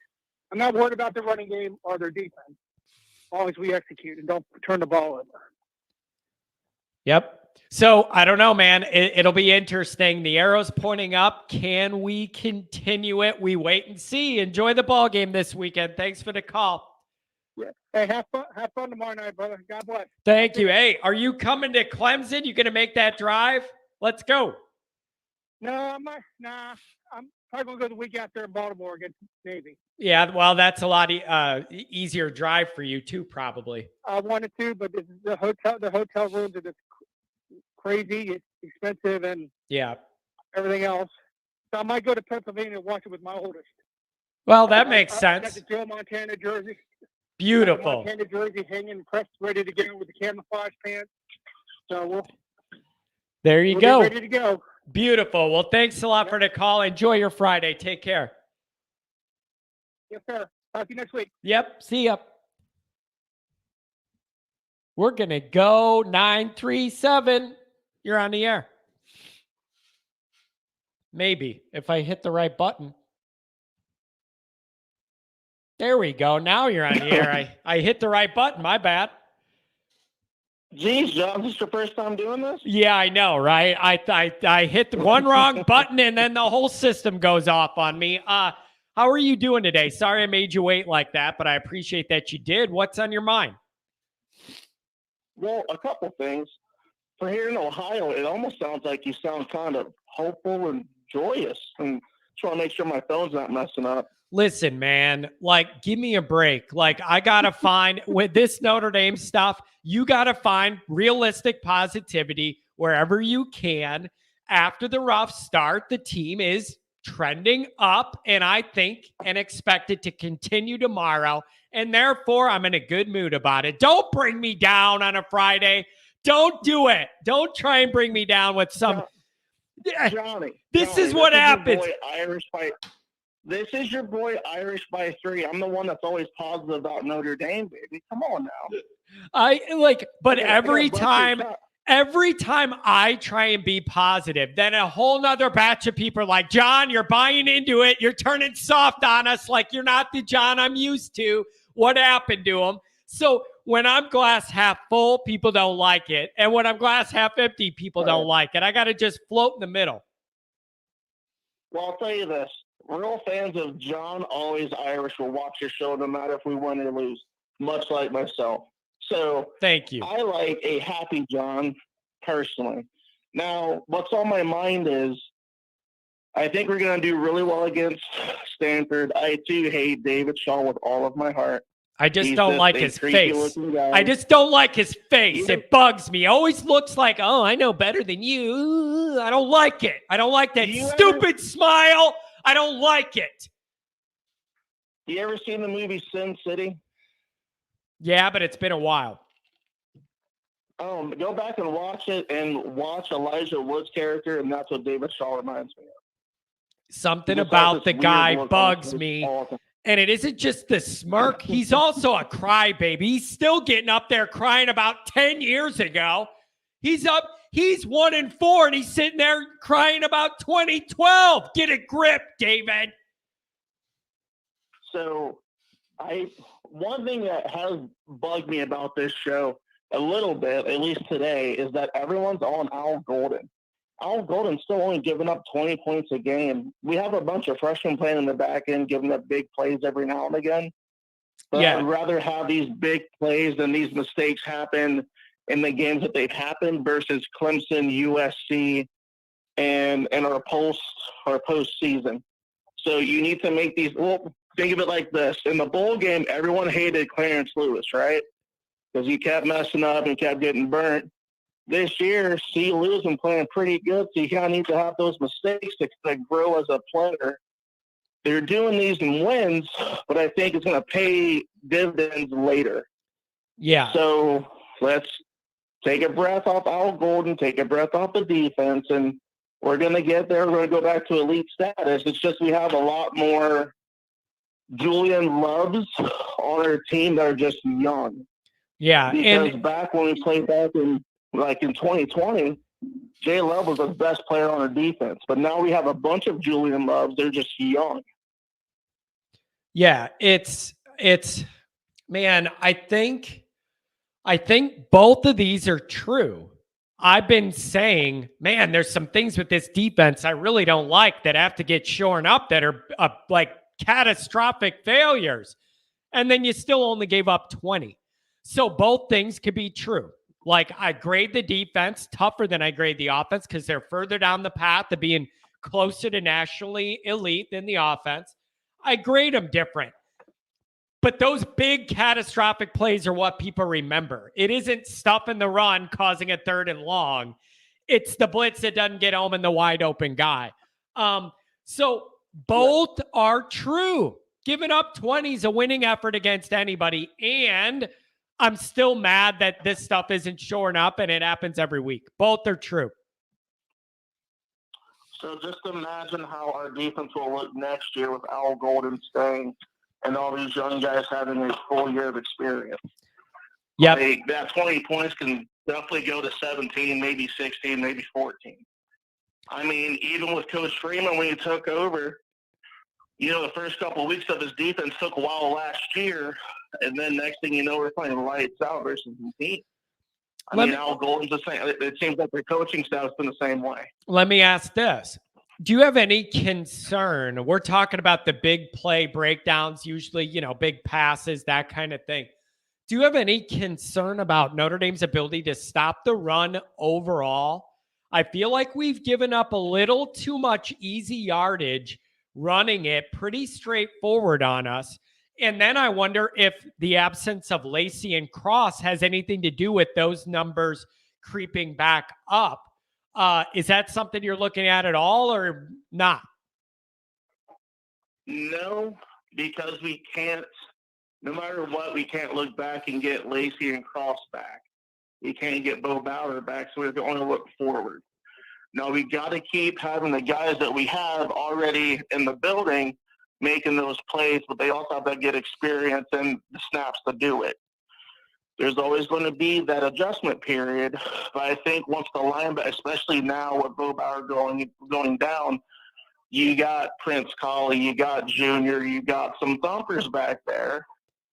I'm not worried about their running game or their defense. As long as we execute and don't turn the ball over. Yep. So I don't know, man. It'll be interesting. The arrow's pointing up. Can we continue it? We wait and see. Enjoy the ball game this weekend. Thanks for the call. Yeah. Hey, have fun tomorrow night, brother. God bless. Thank you. Hey, are you coming to Clemson? You going to make that drive? Let's go. No, I'm not. Nah, I'm probably going to go the week after in Baltimore against Navy. Yeah, well, that's a lot easier drive for you too, probably. I wanted to, but the hotel rooms are just crazy. It's expensive and everything else. So I might go to Pennsylvania and watch it with my oldest. Well, that makes sense. I got the Joe Montana jersey. Beautiful. Montana jersey hanging, pressed, ready to go with the camouflage pants. So there you go. Ready to go. Beautiful. Well, thanks a lot for the call. Enjoy your Friday. Take care. Yes, sir. Talk to you next week. Yep. See ya. We're going to go 937. You're on the air. Maybe if I hit the right button. There we go. Now you're on the air. I hit the right button. My bad. Geez, John, this is your first time doing this? Yeah, I know, right? I hit the one wrong button and then the whole system goes off on me. How are you doing today? Sorry I made you wait like that, but I appreciate that you did. What's on your mind? Well, a couple things. For here in Ohio, it almost sounds like you sound kind of hopeful and joyous. And just want to make sure my phone's not messing up. Listen, man, like, give me a break. Like, I got to find, with this Notre Dame stuff, you got to find realistic positivity. wherever you can. After the rough start, the team is trending up, and I think and expect it to continue tomorrow. And therefore, I'm in a good mood about it. Don't bring me down on a Friday. Don't do it. Don't try and bring me down with some. Johnny, this is what happens. This is your boy Irish by 3. I'm the one that's always positive about Notre Dame, baby. Come on now. But every time I try and be positive, then a whole nother batch of people are like, John, you're buying into it. You're turning soft on us like you're not the John I'm used to. What happened to him? So when I'm glass half full, people don't like it. And when I'm glass half empty, people don't like it. I got to just float in the middle. Well, I'll tell you this. Real fans of John Always Irish will watch your show no matter if we win or lose, much like myself. So thank you. I like a happy John personally. Now, what's on my mind is I think we're going to do really well against Stanford. I, too, hate David Shaw with all of my heart. I just don't like his face. I just don't like his face. It bugs me. Always looks like, oh, I know better than you. I don't like it. I don't like that stupid smile. I don't like it. You ever seen the movie Sin City? Yeah, but it's been a while. Go back and watch it and watch Elijah Wood's character, and that's what David Shaw reminds me of. Something about the guy bugs me. And it isn't just the smirk. He's also a crybaby. He's still getting up there crying about 10 years ago. He's 1-4, and he's sitting there crying about 2012. Get a grip, David. So one thing that has bugged me about this show a little bit, at least today, is that everyone's on Al Golden. Al Golden's still only giving up 20 points a game. We have a bunch of freshmen playing in the back end, giving up big plays every now and again. But yeah. I'd rather have these big plays than these mistakes happen in the games that they've happened versus Clemson, USC, and our postseason. So you need to make these. Well, think of it like this: in the bowl game, everyone hated Clarence Lewis, right? Because he kept messing up and kept getting burnt. This year, C. Lou's been playing pretty good, so you kind of need to have those mistakes to kind of grow as a player. They're doing these in wins, but I think it's going to pay dividends later. Yeah. So let's take a breath off Al Golden, take a breath off the defense, and we're going to get there. We're going to go back to elite status. It's just we have a lot more Julian Loves on our team that are just young. Yeah. Because back when we played back in 2020, Jay Love was the best player on our defense. But now we have a bunch of Julian Loves. They're just young. Yeah, it's man, I think both of these are true. I've been saying, man, there's some things with this defense I really don't like that have to get shorn up that are like catastrophic failures. And then you still only gave up 20. So both things could be true. Like I grade the defense tougher than I grade the offense because they're further down the path of being closer to nationally elite than the offense. I grade them different. But those big catastrophic plays are what people remember. It isn't stuff in the run causing a 3rd and long. It's the blitz that doesn't get home and the wide open guy. So both are true. Giving up 20 is a winning effort against anybody. And I'm still mad that this stuff isn't shorn up and it happens every week. Both are true. So just imagine how our defense will look next year with Al Golden staying and all these young guys having a full year of experience. Yeah, that 20 points can definitely go to 17, maybe 16, maybe 14. I mean, even with Coach Freeman when he took over, the first couple of weeks of his defense took a while last year, and then next thing you know, we're playing lights out versus the team. Al Golden's the same. It seems like the coaching staff's been the same way. Let me ask this. Do you have any concern? We're talking about the big play breakdowns, usually, big passes, that kind of thing. Do you have any concern about Notre Dame's ability to stop the run overall? I feel like we've given up a little too much easy yardage running it pretty straightforward on us. And then I wonder if the absence of Lacey and Cross has anything to do with those numbers creeping back up. Is that something you're looking at all or not? No, because we can't, no matter what, we can't look back and get Lacey and Cross back. We can't get Bo Bauer back, so we have to only look forward. Now, we got to keep having the guys that we have already in the building making those plays, but they also have to get experience and the snaps to do it. There's always going to be that adjustment period, but I think once the linebacker, especially now with Bo Bauer going down, you got Prince Colley, you got Junior, you got some thumpers back there,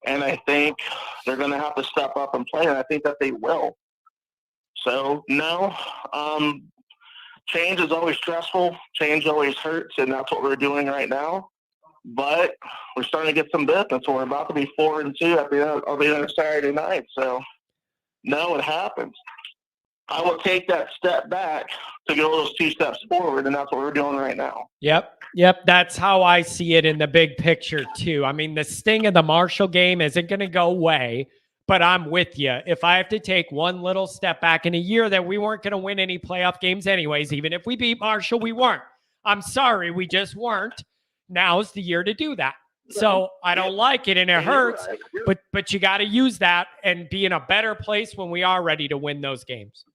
and I think they're going to have to step up and play, and I think that they will. So, no, change is always stressful. Change always hurts, and that's what we're doing right now. But we're starting to get some business. So we're about to be 4-2 at the end of Saturday night. So, no, it happens. I will take that step back to go those 2 steps forward, and that's what we're doing right now. Yep. That's how I see it in the big picture, too. I mean, the sting of the Marshall game isn't going to go away, but I'm with you. If I have to take one little step back in a year that we weren't going to win any playoff games anyways, even if we beat Marshall, we weren't. I'm sorry, we just weren't. Now's the year to do that. So I don't like it and it hurts, but you got to use that and be in a better place when we are ready to win those games.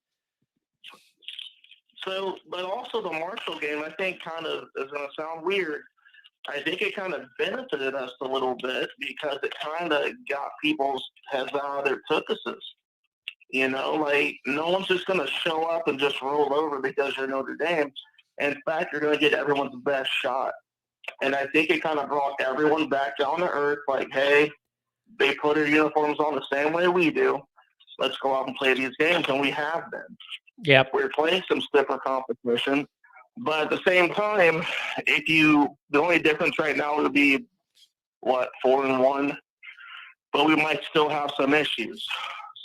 So, but also the Marshall game, I think kind of is going to sound weird. I think it kind of benefited us a little bit because it kind of got people's heads out of their tuchuses. You know, like no one's just going to show up and just roll over because you're Notre Dame. In fact, you're going to get everyone's best shot. And I think it kind of brought everyone back down to earth, like, hey, they put their uniforms on the same way we do. Let's go out and play these games, and we have been. Yep. We're playing some stiffer competition. But at the same time, the only difference right now would be, 4-1? But we might still have some issues.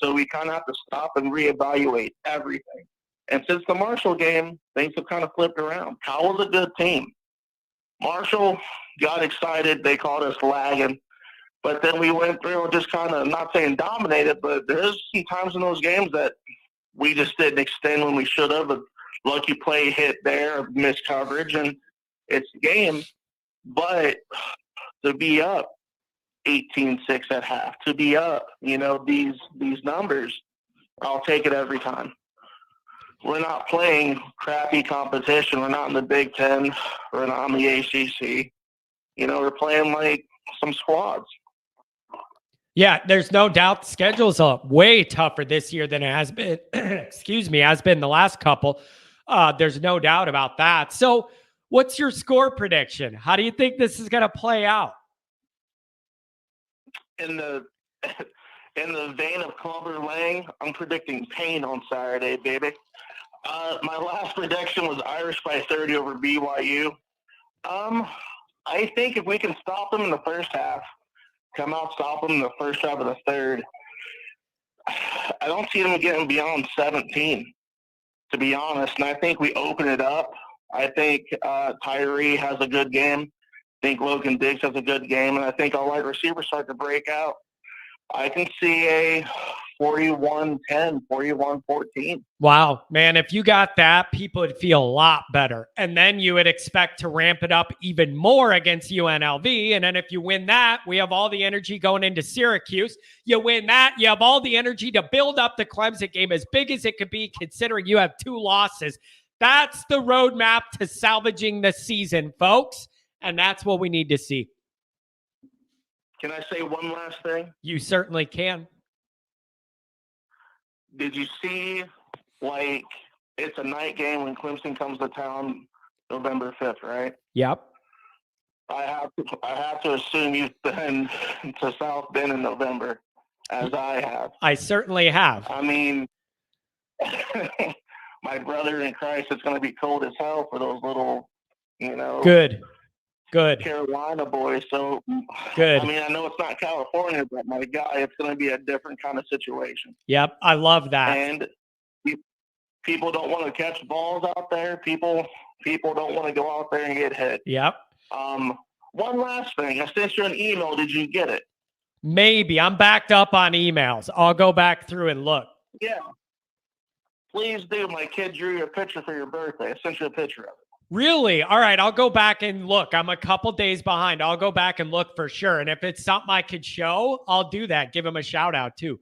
So we kind of have to stop and reevaluate everything. And since the Marshall game, things have kind of flipped around. Cal was a good team. Marshall got excited. They called us lagging. But then we went through and just kind of, not saying dominated, but there's some times in those games that we just didn't extend when we should have. A lucky play hit there, missed coverage, and it's the game. But to be up 18-6 at half, to be up, these numbers, I'll take it every time. We're not playing crappy competition. We're not in the Big Ten. We're not in the ACC. We're playing like some squads. Yeah, there's no doubt the schedule's way tougher this year than it has been, has been the last couple. There's no doubt about that. So what's your score prediction? How do you think this is going to play out? In the vein of Clubber Lang, I'm predicting pain on Saturday, baby. My last prediction was Irish by 30 over BYU. I think if we can stop them in the first half, come out, stop them in the first half of the third, I don't see them getting beyond 17, to be honest. And I think we open it up. I think Tyree has a good game. I think Logan Diggs has a good game. And I think our wide receivers start to break out. I can see a 41-10, 41-14. Wow, man, if you got that, people would feel a lot better. And then you would expect to ramp it up even more against UNLV. And then if you win that, we have all the energy going into Syracuse. You win that, you have all the energy to build up the Clemson game as big as it could be, considering you have 2 losses. That's the roadmap to salvaging the season, folks. And that's what we need to see. Can I say one last thing? You certainly can. Did you see, it's a night game when Clemson comes to town November 5th, right? Yep. I have to assume you've been to South Bend in November, as I have. I certainly have. I mean, my brother in Christ, it's going to be cold as hell for those little, Good. Carolina boys. So, good. I mean, I know it's not California, but my guy, it's going to be a different kind of situation. Yep, I love that. And people don't want to catch balls out there. People don't want to go out there and get hit. Yep. One last thing. I sent you an email. Did you get it? Maybe. I'm backed up on emails. I'll go back through and look. Yeah. Please do. My kid drew you a picture for your birthday. I sent you a picture of it. Really? All right. I'll go back and look. I'm a couple days behind. I'll go back and look for sure. And if it's something I could show, I'll do that. Give him a shout out too.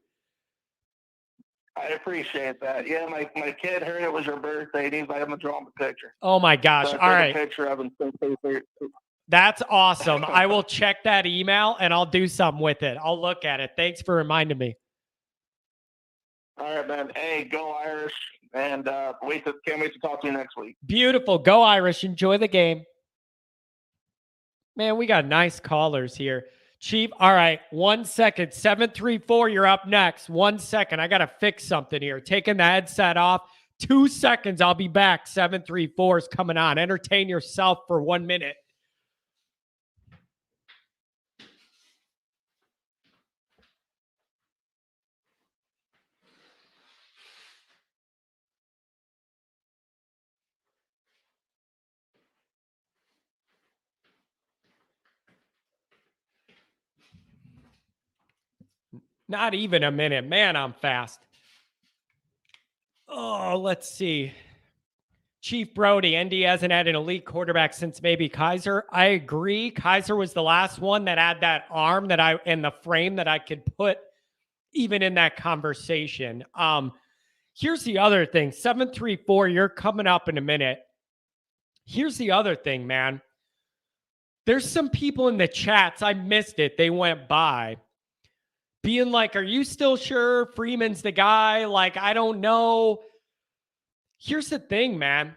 I appreciate that. Yeah, my kid heard it was your birthday, and he's like, I'm going to draw him a picture. Oh, my gosh. So All right. A picture of him. That's awesome. I will check that email, and I'll do something with it. I'll look at it. Thanks for reminding me. All right, man. Hey, go Irish. And can't wait to talk to you next week. Beautiful. Go Irish. Enjoy the game. Man, we got nice callers here. Chief, all right, 1 second. 734, you're up next. 1 second. I got to fix something here. Taking the headset off. 2 seconds, I'll be back. 734 is coming on. Entertain yourself for 1 minute. Not even a minute. Man, I'm fast. Oh, let's see. Chief Brody, ND hasn't had an elite quarterback since maybe Kaiser. I agree. Kaiser was the last one that had that arm and the frame that I could put even in that conversation. Here's the other thing. 734, you're coming up in a minute. Here's the other thing, man. There's some people in the chats. I missed it. They went by. Being like, are you still sure Freeman's the guy? Like, I don't know. Here's the thing, man.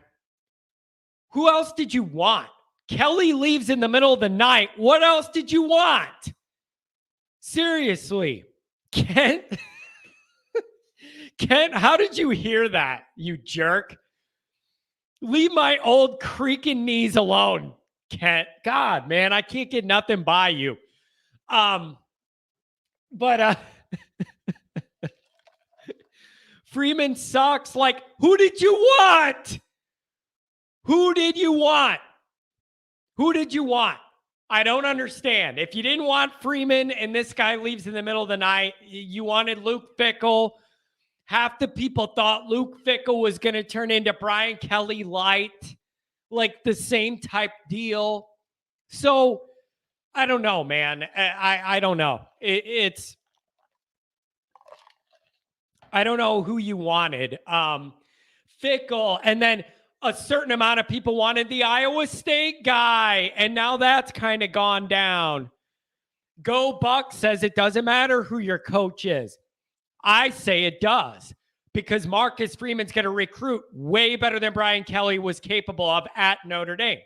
Who else did you want? Kelly leaves in the middle of the night. What else did you want? Seriously. Kent? Kent, how did you hear that, you jerk? Leave my old creaking knees alone, Kent. God, man, I can't get nothing by you. But Freeman sucks. Like, who did you want? Who did you want? Who did you want? I don't understand. If you didn't want Freeman and this guy leaves in the middle of the night, you wanted Luke Fickell. Half the people thought Luke Fickell was going to turn into Brian Kelly light, like the same type deal. So I don't know, man. I don't know. I don't know who you wanted. Fickell, and then a certain amount of people wanted the Iowa State guy, and now that's kind of gone down. Go Buck says it doesn't matter who your coach is. I say it does, because Marcus Freeman's going to recruit way better than Brian Kelly was capable of at Notre Dame.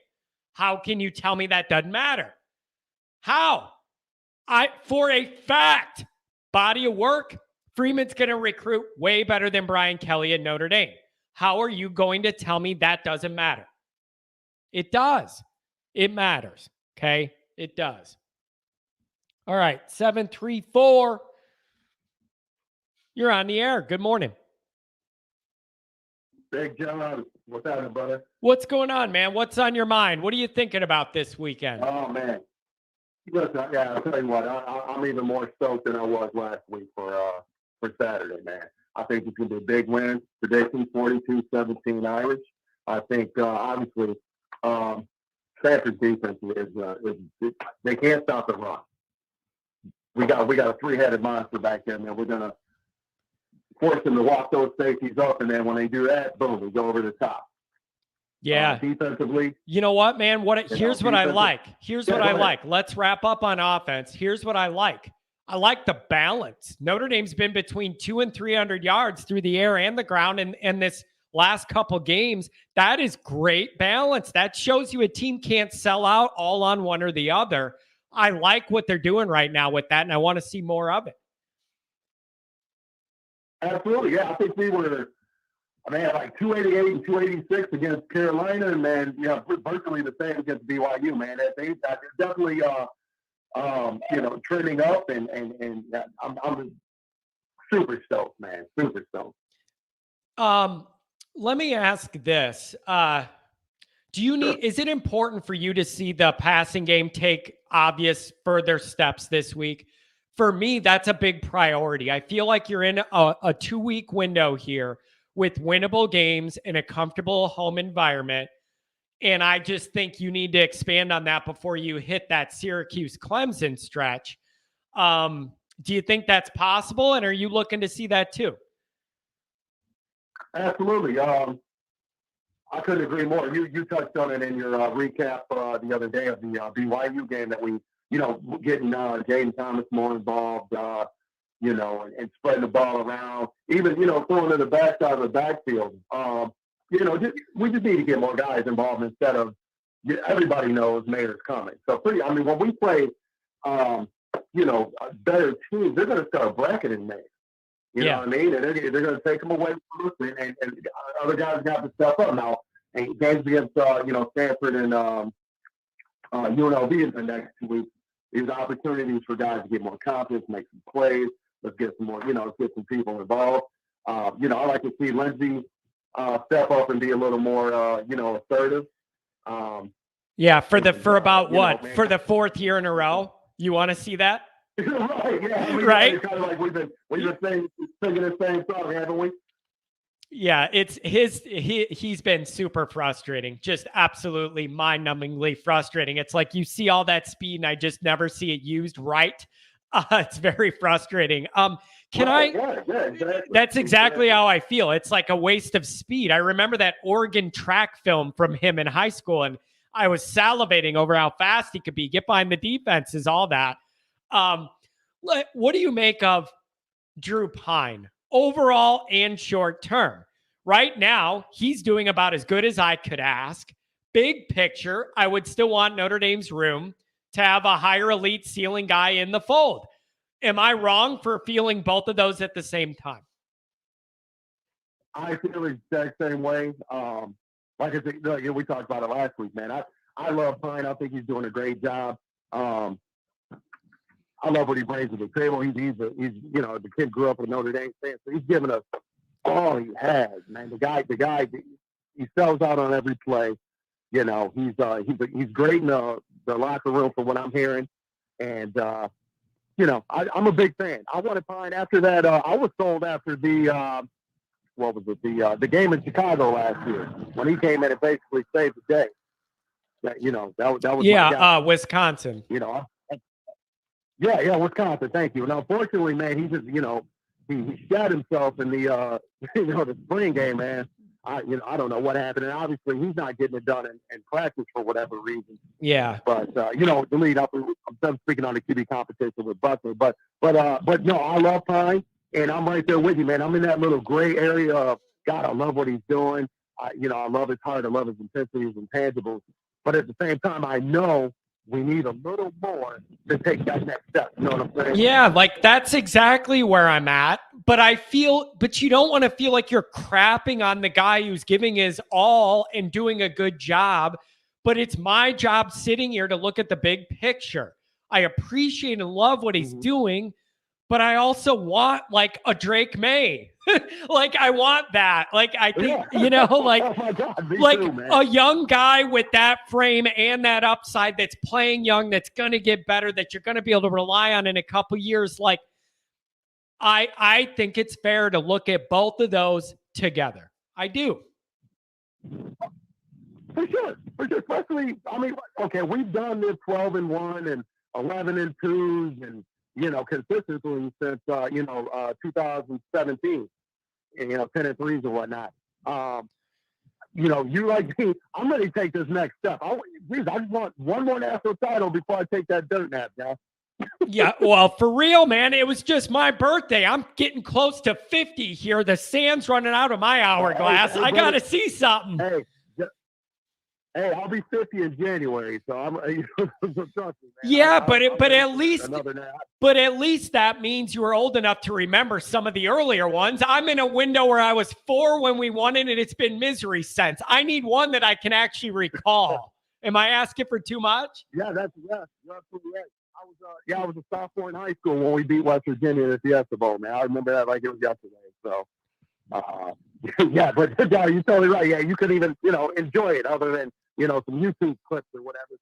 How can you tell me that doesn't matter? How? For a fact, body of work, Freeman's going to recruit way better than Brian Kelly at Notre Dame. How are you going to tell me that doesn't matter? It does. It matters. Okay? It does. All right. 734. You're on the air. Good morning. Big John, what's happening, brother? What's going on, man? What's on your mind? What are you thinking about this weekend? Oh, man. Listen, yeah, I'll tell you what, I'm even more stoked than I was last week for Saturday, man. I think it's going to be a big win. Prediction 42-17 Irish. I think, obviously, Stanford defense is they can't stop the run. We got a three-headed monster back there, man. We're going to force them to walk those safeties up, and then when they do that, boom, we go over the top. Yeah. Defensively. You know what, man? Here's what I like. Here's what I like. Let's wrap up on offense. Here's what I like. I like the balance. Notre Dame's been between 200 and 300 yards through the air and the ground, and this last couple games, that is great balance. That shows you a team can't sell out all on one or the other. I like what they're doing right now with that, and I want to see more of it. Absolutely, yeah. I think we were, like 288 and 286 against Carolina, and then virtually the same against BYU, man. They're definitely trending up, and I'm super stoked, man. Super stoked. Let me ask this. Is it important for you to see the passing game take obvious further steps this week? For me, that's a big priority. I feel like you're in a 2-week window here with winnable games in a comfortable home environment. And I just think you need to expand on that before you hit that Syracuse-Clemson stretch. Do you think that's possible? And are you looking to see that too? Absolutely. I couldn't agree more. You touched on it in your recap the other day of the BYU game that we, getting Jaden Thomas more involved, and spreading the ball around, even, throwing to the backside of the backfield. We just need to get more guys involved instead of everybody knows Mayor's coming. So when we play, better teams, they're going to start bracketing Mayor. You know what I mean? And they're going to take them away from us, and other guys got to step up now. And games against, Stanford and UNLV in the next 2 weeks, there's opportunities for guys to get more confidence, make some plays. Let's get some more, let's get some people involved. I like to see Lindsey step up and be a little more, assertive. For the fourth year in a row, you want to see that? Right. Yeah. Right. Kind of like we've been singing the same song, haven't we? Yeah, he's been super frustrating, just absolutely mind-numbingly frustrating. It's like you see all that speed and I just never see it used right. It's very frustrating. That's exactly how I feel. It's like a waste of speed. I remember that Oregon track film from him in high school, and I was salivating over how fast he could be, get behind the defenses, all that. What do you make of Drew Pine overall and short term? Right now, he's doing about as good as I could ask. Big picture, I would still want Notre Dame's room to have a higher elite ceiling guy in the fold. Am I wrong for feeling both of those at the same time? I feel the exact same way. Like I said, we talked about it last week, man. I love Pine. I think he's doing a great job. I love what he brings to the table. He's the kid grew up with Notre Dame fans, so he's giving us all he has, man. The guy, he sells out on every play. He's great in the locker room from what I'm hearing, and I'm a big fan. I wanted Pine after that. I was sold after the the game in Chicago last year when he came in and basically saved the day. That was Wisconsin. Wisconsin. Thank you. And unfortunately, man, he just he shot himself in the the spring game, man. I don't know what happened, and obviously he's not getting it done in practice for whatever reason. Yeah. But the lead up, I'm speaking on the QB competition with Butler, but no, I love Pine, and I'm right there with you, man. I'm in that little gray area of God. I love what he's doing. I love his heart. I love his intensities and tangibles. But at the same time, I know we need a little more to take that next step. You know what I'm saying? Yeah, like that's exactly where I'm at. But you don't want to feel like you're crapping on the guy who's giving his all and doing a good job. But it's my job sitting here to look at the big picture. I appreciate and love what he's doing, but I also want like a Drake May. Like I want that. Like I think, oh my God, too, a young guy with that frame and that upside that's playing young, that's going to get better, that you're going to be able to rely on in a couple years. Like I think it's fair to look at both of those together. I do. For sure. Especially, we've done this 12-1 and 11-2s and, consistently since, 2017 and, 10-3s and whatnot. You like me, I'm ready to take this next step. I just want one more national title before I take that dirt nap, guys. Yeah, well, for real, man, it was just my birthday. I'm getting close to 50 here. The sand's running out of my hourglass. I got to see something. Hey, I'll be 50 in January, so I'm. Trust me, man. Yeah, but at least that means you were old enough to remember some of the earlier ones. I'm in a window where I was 4 when we won it, and it's been misery since. I need one that I can actually recall. Am I asking for too much? Yeah, you're absolutely right. I was a sophomore in high school when we beat West Virginia in the Fiesta Bowl, man. I remember that like it was yesterday. So, yeah, but you're totally right. Yeah, you couldn't even, enjoy it other than, some YouTube clips or whatever.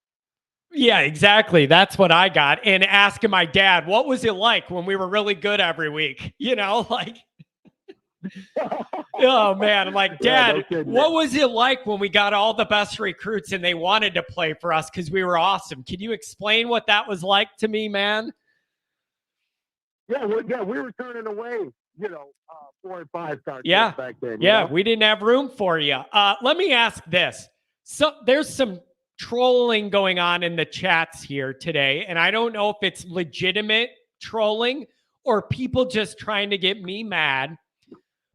Yeah, exactly. That's what I got. And asking my dad, what was it like when we were really good every week? Oh, man. I'm like, Yeah, Dad, no kidding, what man. was it like when we got all the best recruits and they wanted to play for us because we were awesome? Can you explain what that was like to me, man? Yeah, we were turning away, 4 and 5 star Yeah. kids back then. Yeah, we didn't have room for you. Let me ask this. So there's some trolling going on in the chats here today, and I don't know if it's legitimate trolling or people just trying to get me mad.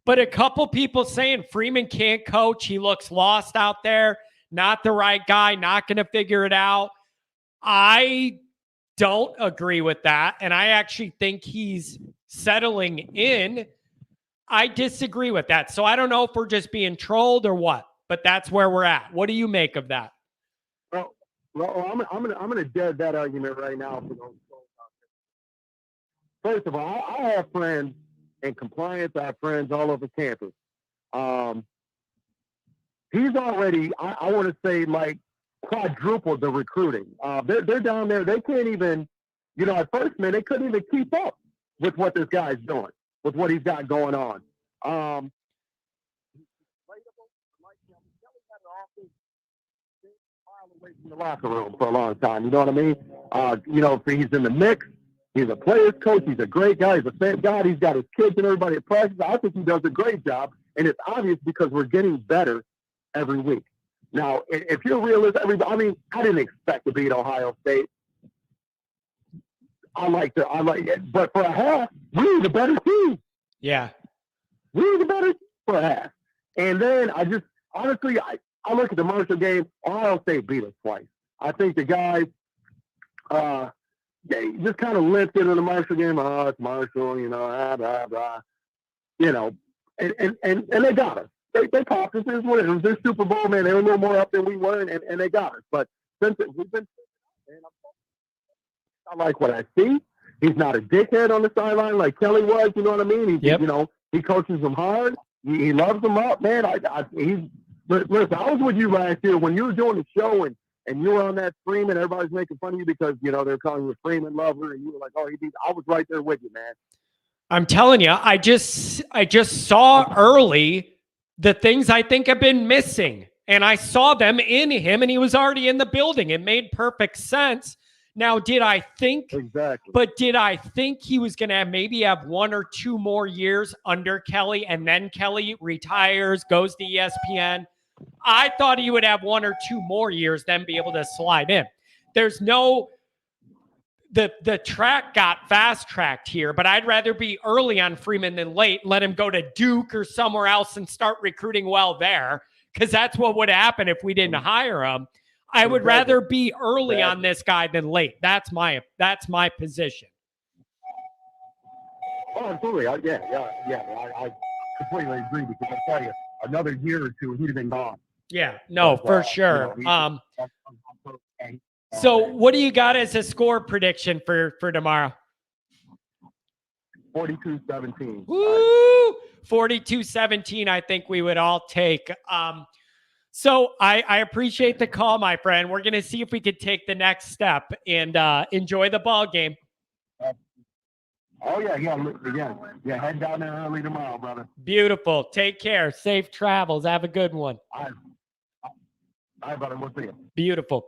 But a couple people saying Freeman can't coach. He looks lost out there. Not the right guy. Not going to figure it out. I don't agree with that. And I actually think he's settling in. I disagree with that. So I don't know if we're just being trolled or what, but that's where we're at. What do you make of that? Well, I'm gonna dead that argument right now. First of all, I have friends in compliance. I have friends all over campus. He's already, I want to say, like quadrupled the recruiting. They're down there. They can't even, at first, man, they couldn't even keep up with what this guy's doing, with what he's got going on. Away from the locker room for a long time. You know what I mean? He's in the mix. He's a player's coach. He's a great guy. He's a fan guy. He's got his kids and everybody at practice. I think he does a great job, and it's obvious because we're getting better every week. Now, if you're realistic, I didn't expect to beat Ohio State. I like it, but for a half, we were the better team. Yeah, we were the better team for a half, and then I look at the Marshall game. Ohio State beat us twice. I think the guys they just kind of limped into the Marshall game. Oh, it's Marshall, blah, blah, blah. And they got us. They popped us. It was their Super Bowl, man. They were a little more up than we were, and they got us. But since we've been, I like what I see. He's not a dickhead on the sideline like Kelly was. You know what I mean? He coaches them hard. He loves them up, man. Listen, I was with you last year when you were doing the show and you were on that Freeman. Everybody's making fun of you because, they're calling you a Freeman lover. And you were like, oh, I was right there with you, man. I'm telling you, I just saw early the things I think have been missing. And I saw them in him, and he was already in the building. It made perfect sense. Now, did I think he was going to maybe have 1 or 2 more years under Kelly, and then Kelly retires, goes to ESPN? I thought he would have 1 or 2 more years, then be able to slide in. There's no, the track got fast-tracked here, but I'd rather be early on Freeman than late, let him go to Duke or somewhere else and start recruiting well there, because that's what would happen if we didn't hire him. I would rather be early on this guy than late. That's my position. Oh, absolutely. I completely agree because I tell you, another year or two, he'd have been gone. Yeah, no, for sure. So what do you got as a score prediction for tomorrow? 42-17. Woo! 42-17, I think we would all take. So I appreciate the call, my friend. We're going to see if we could take the next step and enjoy the ball game. Oh, yeah. Head down there early tomorrow, brother. Beautiful. Take care. Safe travels. Have a good one. All right, brother. We'll see you. Beautiful.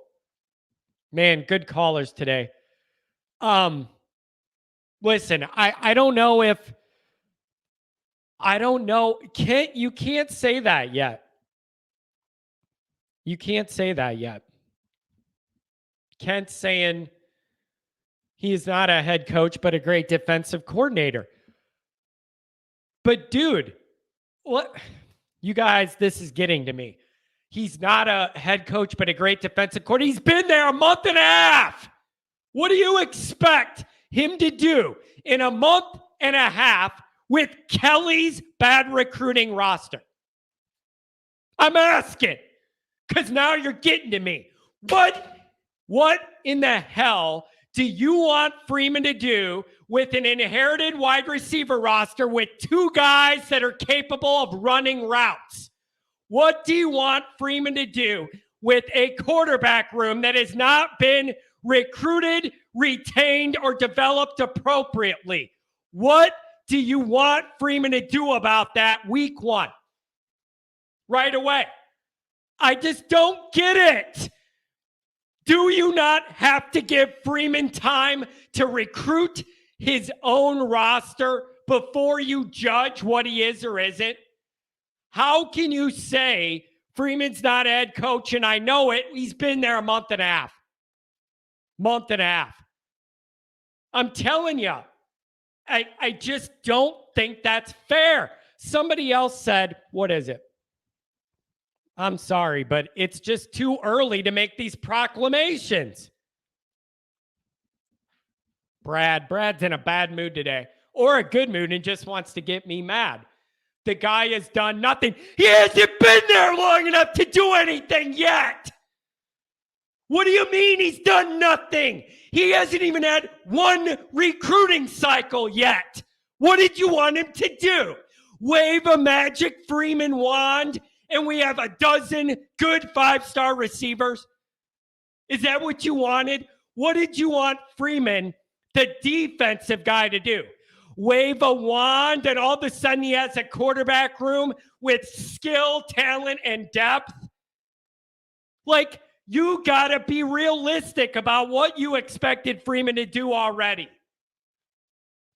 Man, good callers today. Listen, I don't know. You can't say that yet. You can't say that yet. Kent's saying he's not a head coach, but a great defensive coordinator. But dude, what? You guys, this is getting to me. He's not a head coach, but a great defensive coordinator. He's been there a month and a half. What do you expect him to do in a month and a half with Kelly's bad recruiting roster? I'm asking. Because now you're getting to me. What in the hell do you want Freeman to do with an inherited wide receiver roster with 2 guys that are capable of running routes? What do you want Freeman to do with a quarterback room that has not been recruited, retained, or developed appropriately? What do you want Freeman to do about that week 1? Right away. I just don't get it. Do you not have to give Freeman time to recruit his own roster before you judge what he is or isn't? How can you say Freeman's not a head coach? And I know it. He's been there a month and a half. I'm telling you, I just don't think that's fair. Somebody else said, what is it? I'm sorry, but it's just too early to make these proclamations. Brad's in a bad mood today, or a good mood, and just wants to get me mad. The guy has done nothing. He hasn't been there long enough to do anything yet. What do you mean he's done nothing? He hasn't even had one recruiting cycle yet. What did you want him to do? Wave a magic Freeman wand and we have a dozen good 5-star receivers? Is that what you wanted? What did you want Freeman, the defensive guy, to do? Wave a wand and all of a sudden he has a quarterback room with skill, talent, and depth? Like, you got to be realistic about what you expected Freeman to do already.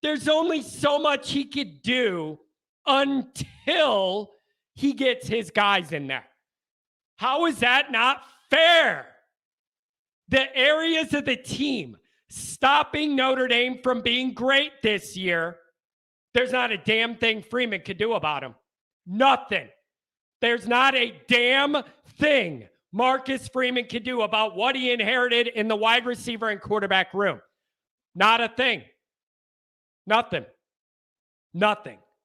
There's only so much he could do until he gets his guys in there. How is that not fair? The areas of the team stopping Notre Dame from being great this year, there's not a damn thing Freeman could do about them. Nothing. There's not a damn thing Marcus Freeman can do about what he inherited in the wide receiver and quarterback room. Not a thing. Nothing.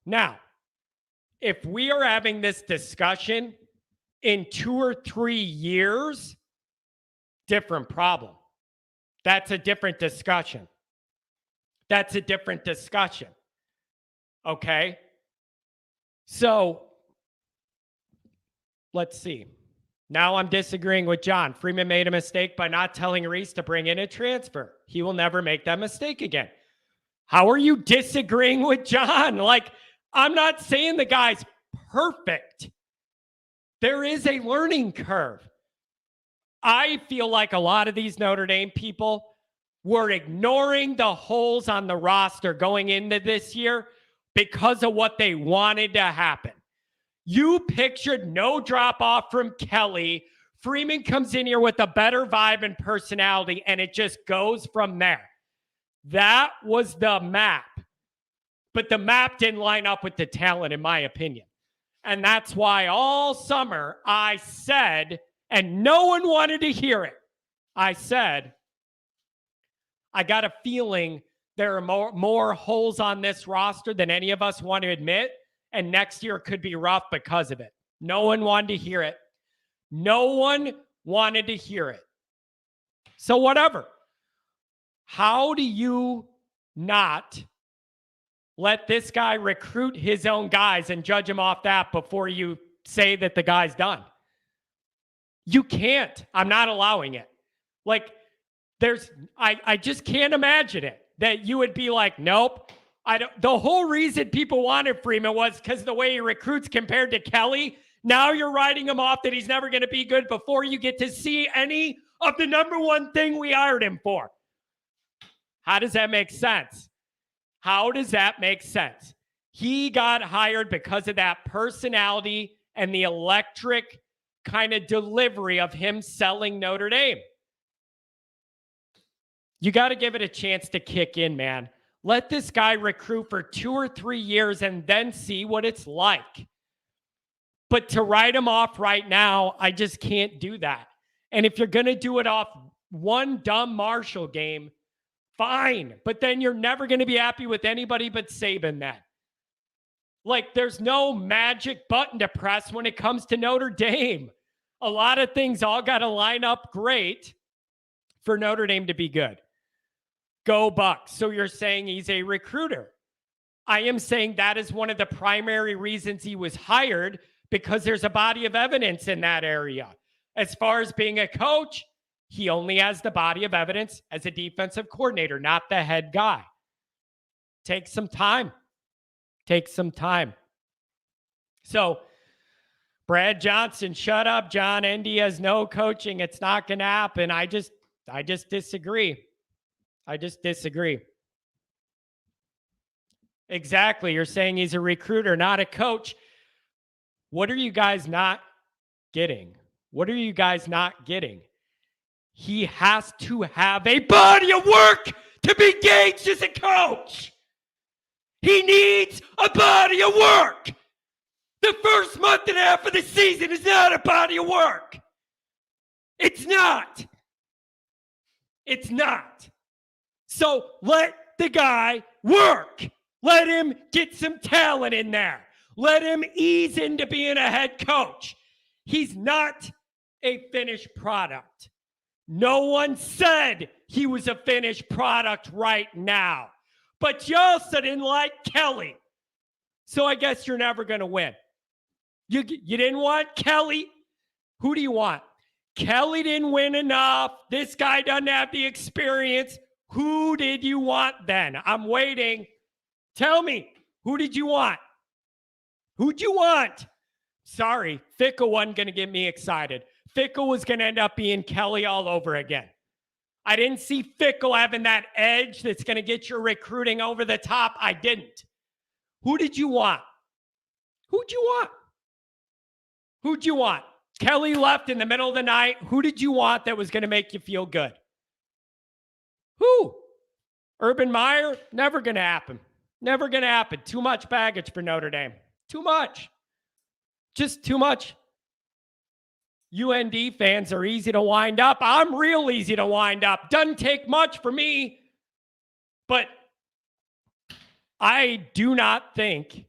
Now, if we are having this discussion in 2 or 3 years, different problem. That's a different discussion. Okay? So, let's see. Now I'm disagreeing with John. Freeman made a mistake by not telling Reese to bring in a transfer. He will never make that mistake again. How are you disagreeing with John? Like, I'm not saying the guy's perfect. There is a learning curve. I feel like a lot of these Notre Dame people were ignoring the holes on the roster going into this year because of what they wanted to happen. You pictured no drop-off from Kelly. Freeman comes in here with a better vibe and personality, and it just goes from there. That was the map. But the map didn't line up with the talent, in my opinion. And that's why all summer I said, and no one wanted to hear it, I said, I got a feeling there are more holes on this roster than any of us want to admit. And next year could be rough because of it. No one wanted to hear it. So whatever. How do you not let this guy recruit his own guys and judge him off that before you say that the guy's done? You can't. I'm not allowing it. Like, I just can't imagine it. That you would be like, nope. The whole reason people wanted Freeman was because the way he recruits compared to Kelly. Now you're writing him off that he's never going to be good before you get to see any of the number one thing we hired him for. How does that make sense? He got hired because of that personality and the electric kind of delivery of him selling Notre Dame. You got to give it a chance to kick in, man. Let this guy recruit for 2 or 3 years and then see what it's like. But to write him off right now, I just can't do that. And if you're going to do it off one dumb Marshall game, fine. But then you're never going to be happy with anybody but Saban then. Like, there's no magic button to press when it comes to Notre Dame. A lot of things all got to line up great for Notre Dame to be good. Go Bucks. So you're saying he's a recruiter. I am saying that is one of the primary reasons he was hired, because there's a body of evidence in that area. As far as being a coach, he only has the body of evidence as a defensive coordinator, not the head guy. Take some time. Takes some time. So Brad Johnson, shut up, John. Indy has no coaching. It's not going to happen. I just disagree. I just disagree. Exactly. You're saying he's a recruiter, not a coach. What are you guys not getting? What are you guys not getting? He has to have a body of work to be engaged as a coach. He needs a body of work. The first month and a half of the season is not a body of work. It's not. It's not. So let the guy work. Let him get some talent in there. Let him ease into being a head coach. He's not a finished product. No one said he was a finished product right now. But you also didn't like Kelly. So I guess you're never going to win. You didn't want Kelly. Who do you want? Kelly didn't win enough. This guy doesn't have the experience. Who did you want then? I'm waiting. Tell me, who did you want? Who'd you want? Sorry, Fickle wasn't going to get me excited. Fickle was going to end up being Kelly all over again. I didn't see Fickle having that edge that's going to get your recruiting over the top. I didn't. Who did you want? Who'd you want? Who'd you want? Kelly left in the middle of the night. Who did you want that was going to make you feel good? Who? Urban Meyer? Never going to happen. Never going to happen. Too much baggage for Notre Dame. Too much. Just too much. UND fans are easy to wind up. I'm real easy to wind up. Doesn't take much for me. But I do not think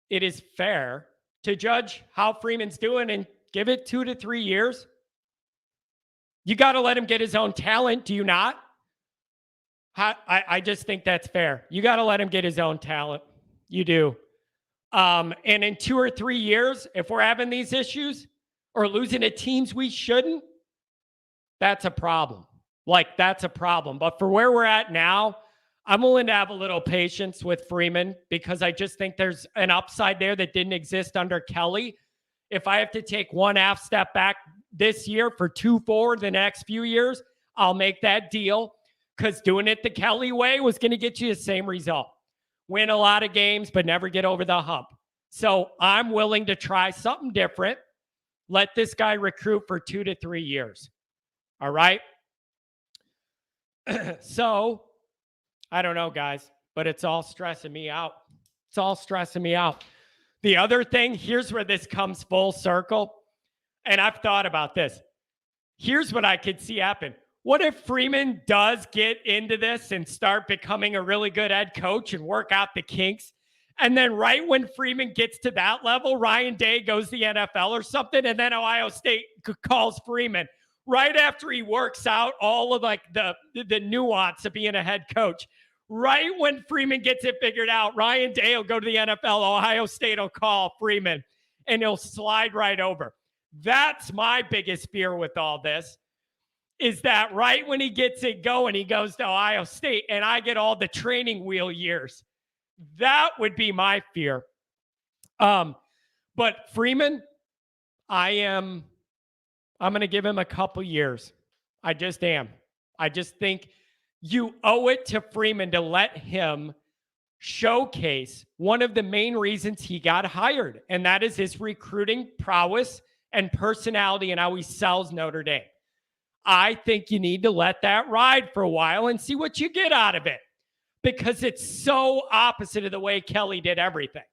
it is fair to judge how Freeman's doing and give it 2 to 3 years. You got to let him get his own talent, do you not? I just think that's fair. You got to let him get his own talent. You do. And in 2 or 3 years, if we're having these issues or losing to teams we shouldn't, that's a problem. Like, that's a problem. But for where we're at now, I'm willing to have a little patience with Freeman because I just think there's an upside there that didn't exist under Kelly. If I have to take 1/2 step back this year for 2 forward the next few years, I'll make that deal because doing it the Kelly way was going to get you the same result. Win a lot of games, but never get over the hump. So I'm willing to try something different. Let this guy recruit for 2 to 3 years. All right? So, I don't know, guys, but it's all stressing me out. It's all stressing me out. The other thing, here's where this comes full circle, and I've thought about this. Here's what I could see happen. What if Freeman does get into this and start becoming a really good head coach and work out the kinks? And then right when Freeman gets to that level, Ryan Day goes to the NFL or something, and then Ohio State calls Freeman right after he works out all of like the nuance of being a head coach. Right when Freeman gets it figured out, Ryan Day will go to the NFL, Ohio State will call Freeman, and he'll slide right over. That's my biggest fear with all this, is that right when he gets it going, he goes to Ohio State, and I get all the training wheel years. That would be my fear. But Freeman, I'm going to give him a couple years. I just am. I just think you owe it to Freeman to let him showcase one of the main reasons he got hired, and that is his recruiting prowess and personality and how he sells Notre Dame. I think you need to let that ride for a while and see what you get out of it, because it's so opposite of the way Kelly did everything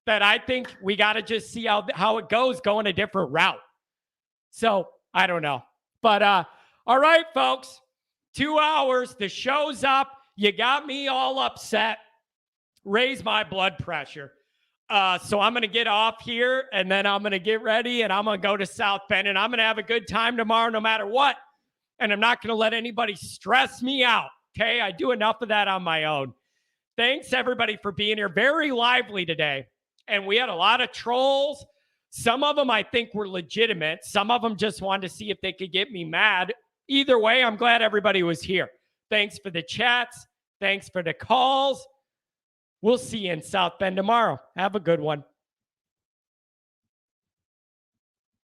that I think we got to just see how it goes, going a different route. So I don't know. But all right, folks, 2 hours. The show's up. You got me all upset. Raise my blood pressure. So I'm going to get off here, and then I'm going to get ready, and I'm going to go to South Bend, and I'm going to have a good time tomorrow no matter what. And I'm not going to let anybody stress me out, okay? I do enough of that on my own. Thanks, everybody, for being here. Very lively today. And we had a lot of trolls. Some of them I think were legitimate. Some of them just wanted to see if they could get me mad. Either way, I'm glad everybody was here. Thanks for the chats. Thanks for the calls. We'll see you in South Bend tomorrow. Have a good one.